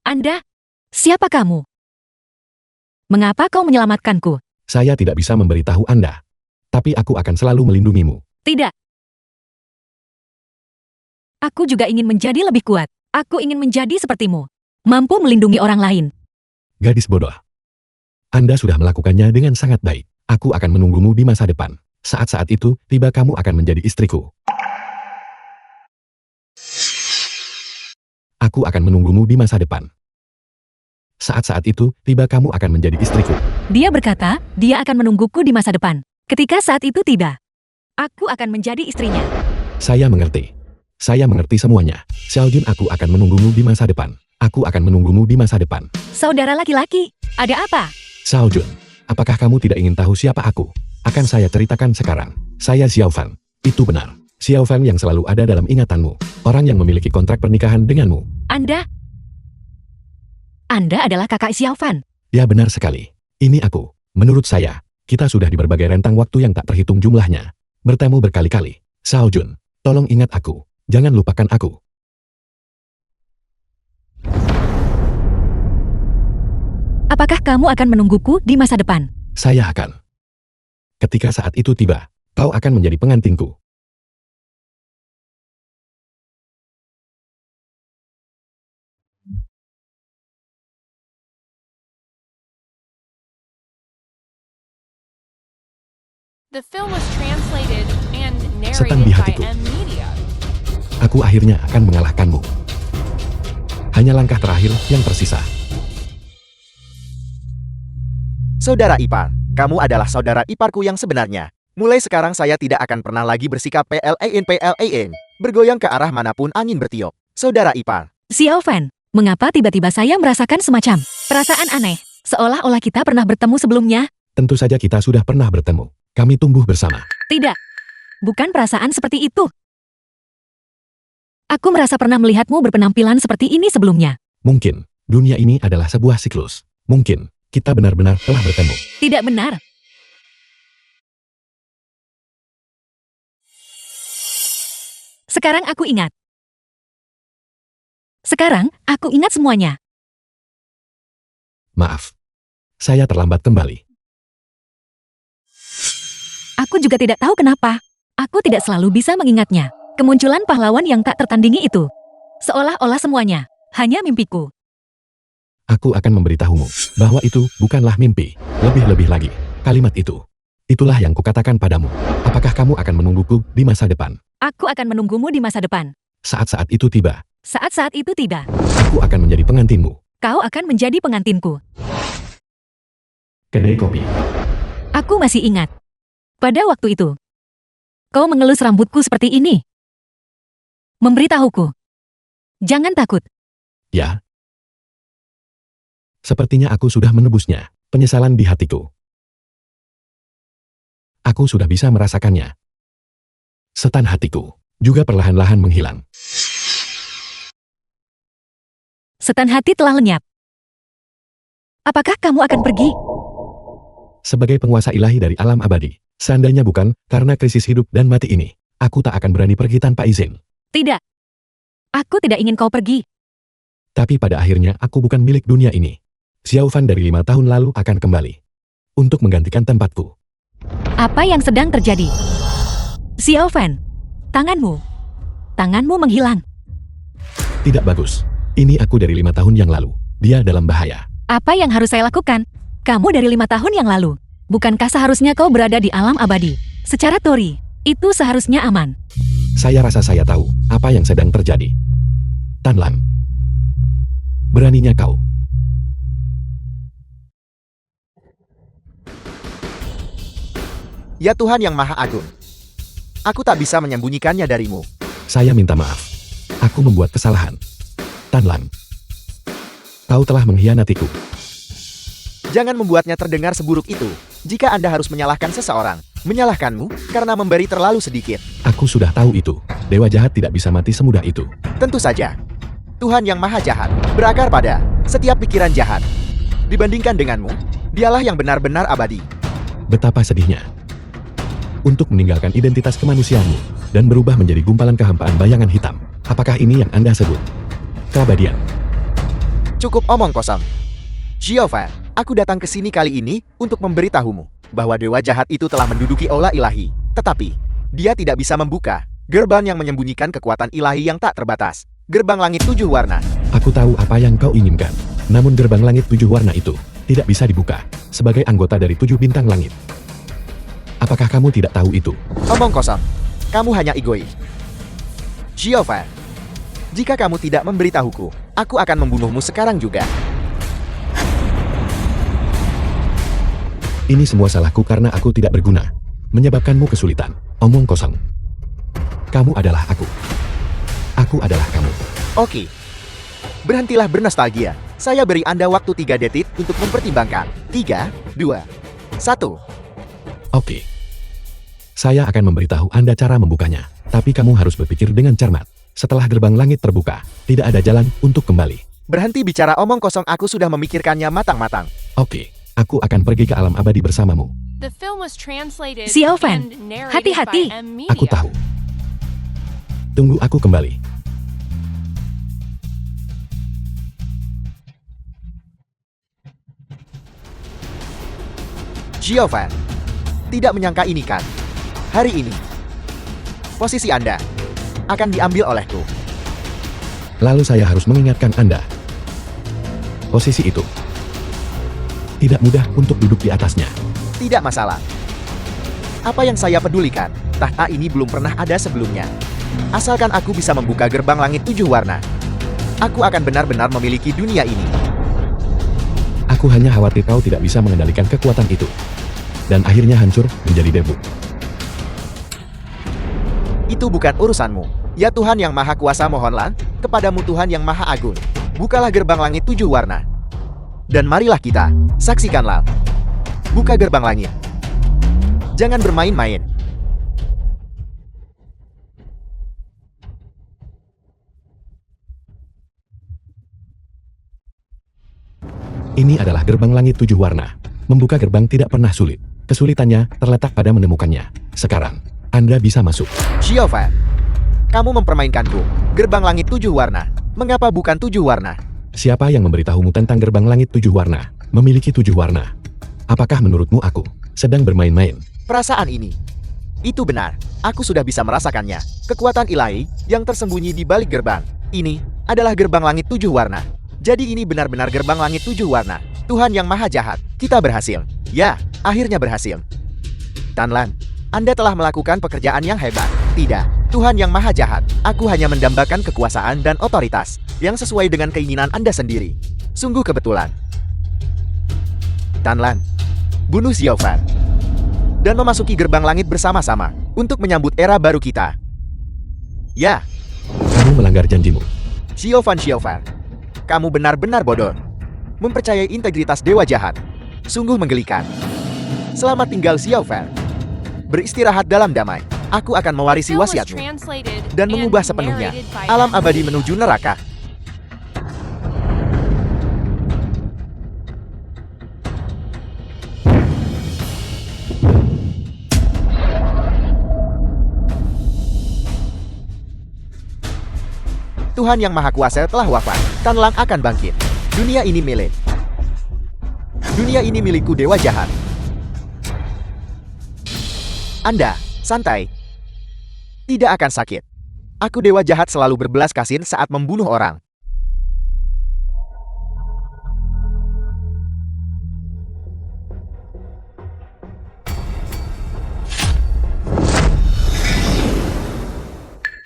Anda? Siapa kamu? Mengapa kau menyelamatkanku? Saya tidak bisa memberitahu Anda. Tapi aku akan selalu melindungimu. Tidak. Aku juga ingin menjadi lebih kuat. Aku ingin menjadi sepertimu. Mampu melindungi orang lain. Gadis bodoh. Anda sudah melakukannya dengan sangat baik. Aku akan menunggumu di masa depan. Saat-saat itu, tiba kamu akan menjadi istriku. Aku akan menunggumu di masa depan. Saat-saat itu, tiba kamu akan menjadi istriku. Dia berkata, dia akan menungguku di masa depan. Ketika saat itu tiba, aku akan menjadi istrinya. Saya mengerti. Saya mengerti semuanya. Xiaojun, aku akan menunggumu di masa depan. Aku akan menunggumu di masa depan. Saudara laki-laki, ada apa? Xiaojun, apakah kamu tidak ingin tahu siapa aku? Akan saya ceritakan sekarang. Saya Xiaofan. Itu benar. Xiaofan yang selalu ada dalam ingatanmu. Orang yang memiliki kontrak pernikahan denganmu. Anda adalah kakak Xiaofan. Ya, benar sekali. Ini aku. Menurut saya, kita sudah di berbagai rentang waktu yang tak terhitung jumlahnya. Bertemu berkali-kali. Xiaojun, tolong ingat aku. Jangan lupakan aku. Apakah kamu akan menungguku di masa depan? Saya akan. Ketika saat itu tiba, kau akan menjadi pengantinku. The film was translated and Setan di narrated by hatiku. M Media. Aku akhirnya akan mengalahkanmu. Hanya langkah terakhir yang tersisa. Saudara ipar, kamu adalah saudara iparku yang sebenarnya. Mulai sekarang saya tidak akan pernah lagi bersikap PLAN, bergoyang ke arah manapun angin bertiup. Saudara ipar, Xiaofan, mengapa tiba-tiba saya merasakan semacam perasaan aneh? Seolah-olah kita pernah bertemu sebelumnya. Tentu saja kita sudah pernah bertemu. Kami tumbuh bersama. Tidak. Bukan perasaan seperti itu. Aku merasa pernah melihatmu berpenampilan seperti ini sebelumnya. Mungkin, dunia ini adalah sebuah siklus. Mungkin, kita benar-benar telah bertemu. Tidak benar. Sekarang aku ingat. Sekarang, aku ingat semuanya. Maaf. Saya terlambat kembali. Aku juga tidak tahu kenapa. Aku tidak selalu bisa mengingatnya. Kemunculan pahlawan yang tak tertandingi itu. Seolah-olah semuanya hanya mimpiku. Aku akan memberitahumu bahwa itu bukanlah mimpi. Lebih-lebih lagi, kalimat itu. Itulah yang kukatakan padamu. Apakah kamu akan menungguku di masa depan? Aku akan menunggumu di masa depan. Saat-saat itu tiba, Saat-saat itu tiba. aku akan menjadi pengantinmu. Kau akan menjadi pengantinku. Kedai kopi. Aku masih ingat. Pada waktu itu, kau mengelus rambutku seperti ini. Memberitahuku. Jangan takut. Ya. Sepertinya aku sudah menebusnya. Penyesalan di hatiku. Aku sudah bisa merasakannya. Setan hatiku juga perlahan-lahan menghilang. Setan hati telah lenyap. Apakah kamu akan pergi? Sebagai penguasa ilahi dari alam abadi, seandainya bukan karena krisis hidup dan mati ini, aku tak akan berani pergi tanpa izin. Tidak. Aku tidak ingin kau pergi. Tapi pada akhirnya aku bukan milik dunia ini. Xiaofan dari 5 tahun lalu akan kembali. Untuk menggantikan tempatku. Apa yang sedang terjadi? Xiaofan, tanganmu. Tanganmu menghilang. Tidak bagus. Ini aku dari 5 tahun yang lalu. Dia dalam bahaya. Apa yang harus saya lakukan? Kamu dari 5 tahun yang lalu. Bukankah seharusnya kau berada di alam abadi? Secara teori, itu seharusnya aman. Saya rasa saya tahu apa yang sedang terjadi. Tanlan. Beraninya kau Ya Tuhan yang Maha Agung, aku tak bisa menyembunyikannya darimu. Saya minta maaf. Aku membuat kesalahan. Tan Lan, kau telah mengkhianatiku. Jangan membuatnya terdengar seburuk itu. Jika Anda harus menyalahkan seseorang, menyalahkanmu karena memberi terlalu sedikit. Aku sudah tahu itu. Dewa jahat tidak bisa mati semudah itu. Tentu saja. Tuhan yang Maha Jahat berakar pada setiap pikiran jahat. Dibandingkan denganmu, dialah yang benar-benar abadi. Betapa sedihnya. Untuk meninggalkan identitas kemanusiaanmu dan berubah menjadi gumpalan kehampaan bayangan hitam. Apakah ini yang Anda sebut keabadian? Cukup omong kosong. Jehovah, aku datang ke sini kali ini untuk memberitahumu bahwa dewa jahat itu telah menduduki aula ilahi. Tetapi, dia tidak bisa membuka gerbang yang menyembunyikan kekuatan ilahi yang tak terbatas. Gerbang langit 7 warna. Aku tahu apa yang kau inginkan. Namun gerbang langit 7 warna itu tidak bisa dibuka sebagai anggota dari 7 bintang langit. Apakah kamu tidak tahu itu? Omong kosong. Kamu hanya egois. Jehovah, jika kamu tidak memberitahuku, aku akan membunuhmu sekarang juga. Ini semua salahku karena aku tidak berguna. Menyebabkanmu kesulitan. Omong kosong. Kamu adalah aku. Aku adalah kamu. Oke. Berhentilah bernostalgia. Saya beri Anda waktu 3 detik untuk mempertimbangkan. 3, 2, 1. Oke. Saya akan memberitahu Anda cara membukanya. Tapi kamu harus berpikir dengan cermat. Setelah gerbang langit terbuka, tidak ada jalan untuk kembali. Berhenti bicara omong kosong, aku sudah memikirkannya matang-matang. Oke. Aku akan pergi ke alam abadi bersamamu. The film was translated Siovan, and narrated hati-hati. by M Media. Aku tahu. Tunggu aku kembali. Jehovah, tidak menyangka ini kan? Hari ini, posisi Anda akan diambil olehku. Lalu saya harus mengingatkan Anda. Posisi itu tidak mudah untuk duduk di atasnya. Tidak masalah. Apa yang saya pedulikan, tahta ini belum pernah ada sebelumnya. Asalkan aku bisa membuka gerbang langit 7 warna, aku akan benar-benar memiliki dunia ini. Aku hanya khawatir kau tidak bisa mengendalikan kekuatan itu. Dan akhirnya hancur menjadi debu. Itu bukan urusanmu. Ya Tuhan yang Maha Kuasa, mohonlah kepadamu Tuhan yang Maha Agung. Bukalah gerbang langit 7 warna. Dan marilah kita saksikanlah. Buka gerbang langit. Jangan bermain-main. Ini adalah gerbang langit 7 warna. Membuka gerbang tidak pernah sulit. Kesulitannya terletak pada menemukannya. Sekarang, Anda bisa masuk. Jehovah, kamu mempermainkanku. Gerbang langit 7 warna. Mengapa bukan 7 warna? Siapa yang memberitahumu tentang gerbang langit 7 warna? Memiliki 7 warna. Apakah menurutmu aku sedang bermain-main? Perasaan ini. Itu benar. Aku sudah bisa merasakannya. Kekuatan ilahi yang tersembunyi di balik gerbang. Ini adalah gerbang langit 7 warna. Jadi ini benar-benar gerbang langit 7 warna. Tuhan yang Maha Jahat, kita berhasil. Ya, akhirnya berhasil. Tan Lan, Anda telah melakukan pekerjaan yang hebat. Tidak, Tuhan yang Maha Jahat, aku hanya mendambakan kekuasaan dan otoritas yang sesuai dengan keinginan Anda sendiri. Sungguh kebetulan. Tan Lan, bunuh Xiaofan dan memasuki gerbang langit bersama-sama untuk menyambut era baru kita. Ya, Kamu melanggar janjimu. Xiaofan, kamu benar-benar bodoh. Mempercayai integritas dewa jahat. Sungguh menggelikan. Selamat tinggal Xiaofan. Beristirahat dalam damai. Aku akan mewarisi Film was wasiatmu translated dan and mengubah sepenuhnya narrated by alam M abadi Media. menuju neraka. Tuhan yang Maha Kuasa telah wafat. Tan Lang akan bangkit. Dunia ini milik. Dunia ini milikku dewa jahat. Anda, santai. Tidak akan sakit. Aku dewa jahat selalu berbelas kasihan saat membunuh orang.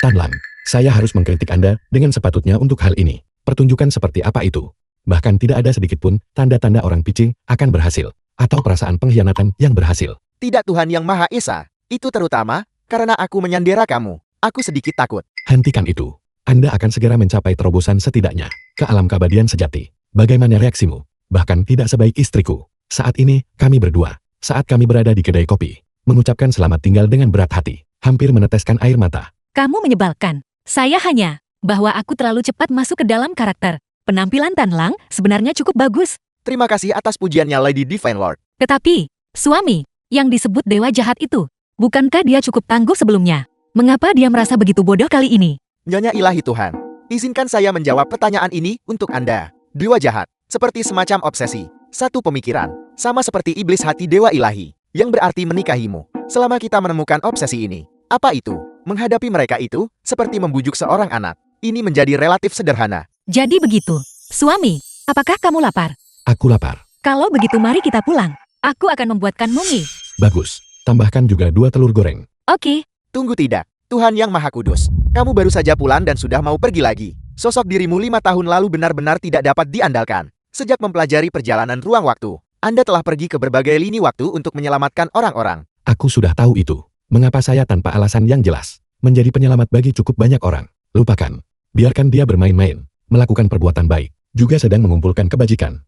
Tan Lan, saya harus mengkritik Anda dengan sepatutnya untuk hal ini. Pertunjukan seperti apa itu? Bahkan tidak ada sedikit pun tanda-tanda orang picing akan berhasil. Atau perasaan pengkhianatan yang berhasil. Tidak Tuhan Yang Maha Esa. Itu terutama karena aku menyandera kamu. Aku sedikit takut. Hentikan itu. Anda akan segera mencapai terobosan setidaknya ke alam keabadian sejati. Bagaimana reaksimu? Bahkan tidak sebaik istriku. Saat ini, kami berdua, saat kami berada di kedai kopi, mengucapkan selamat tinggal dengan berat hati, hampir meneteskan air mata. Kamu menyebalkan. Saya hanya bahwa aku terlalu cepat masuk ke dalam karakter. Penampilan Tan Lang sebenarnya cukup bagus. Terima kasih atas pujiannya Lady Divine Lord. Tetapi, suami yang disebut dewa jahat itu, bukankah dia cukup tangguh sebelumnya? Mengapa dia merasa begitu bodoh kali ini? Nyonya Ilahi Tuhan, izinkan saya menjawab pertanyaan ini untuk Anda. Dewa jahat, seperti semacam obsesi, satu pemikiran, sama seperti iblis hati Dewa Ilahi, yang berarti menikahimu. Selama kita menemukan obsesi ini, apa itu? Menghadapi mereka itu, seperti membujuk seorang anak. Ini menjadi relatif sederhana. Jadi begitu. Suami, apakah kamu lapar? Aku lapar. Kalau begitu mari kita pulang. Aku akan membuatkanmu mie. Bagus. Tambahkan juga 2 telur goreng. Oke. Tunggu tidak, Tuhan Yang Maha Kudus. Kamu baru saja pulang dan sudah mau pergi lagi. Sosok dirimu 5 tahun lalu benar-benar tidak dapat diandalkan. Sejak mempelajari perjalanan ruang waktu, Anda telah pergi ke berbagai lini waktu untuk menyelamatkan orang-orang. Aku sudah tahu itu. Mengapa saya tanpa alasan yang jelas menjadi penyelamat bagi cukup banyak orang? Lupakan. Biarkan dia bermain-main, melakukan perbuatan baik, juga sedang mengumpulkan kebajikan.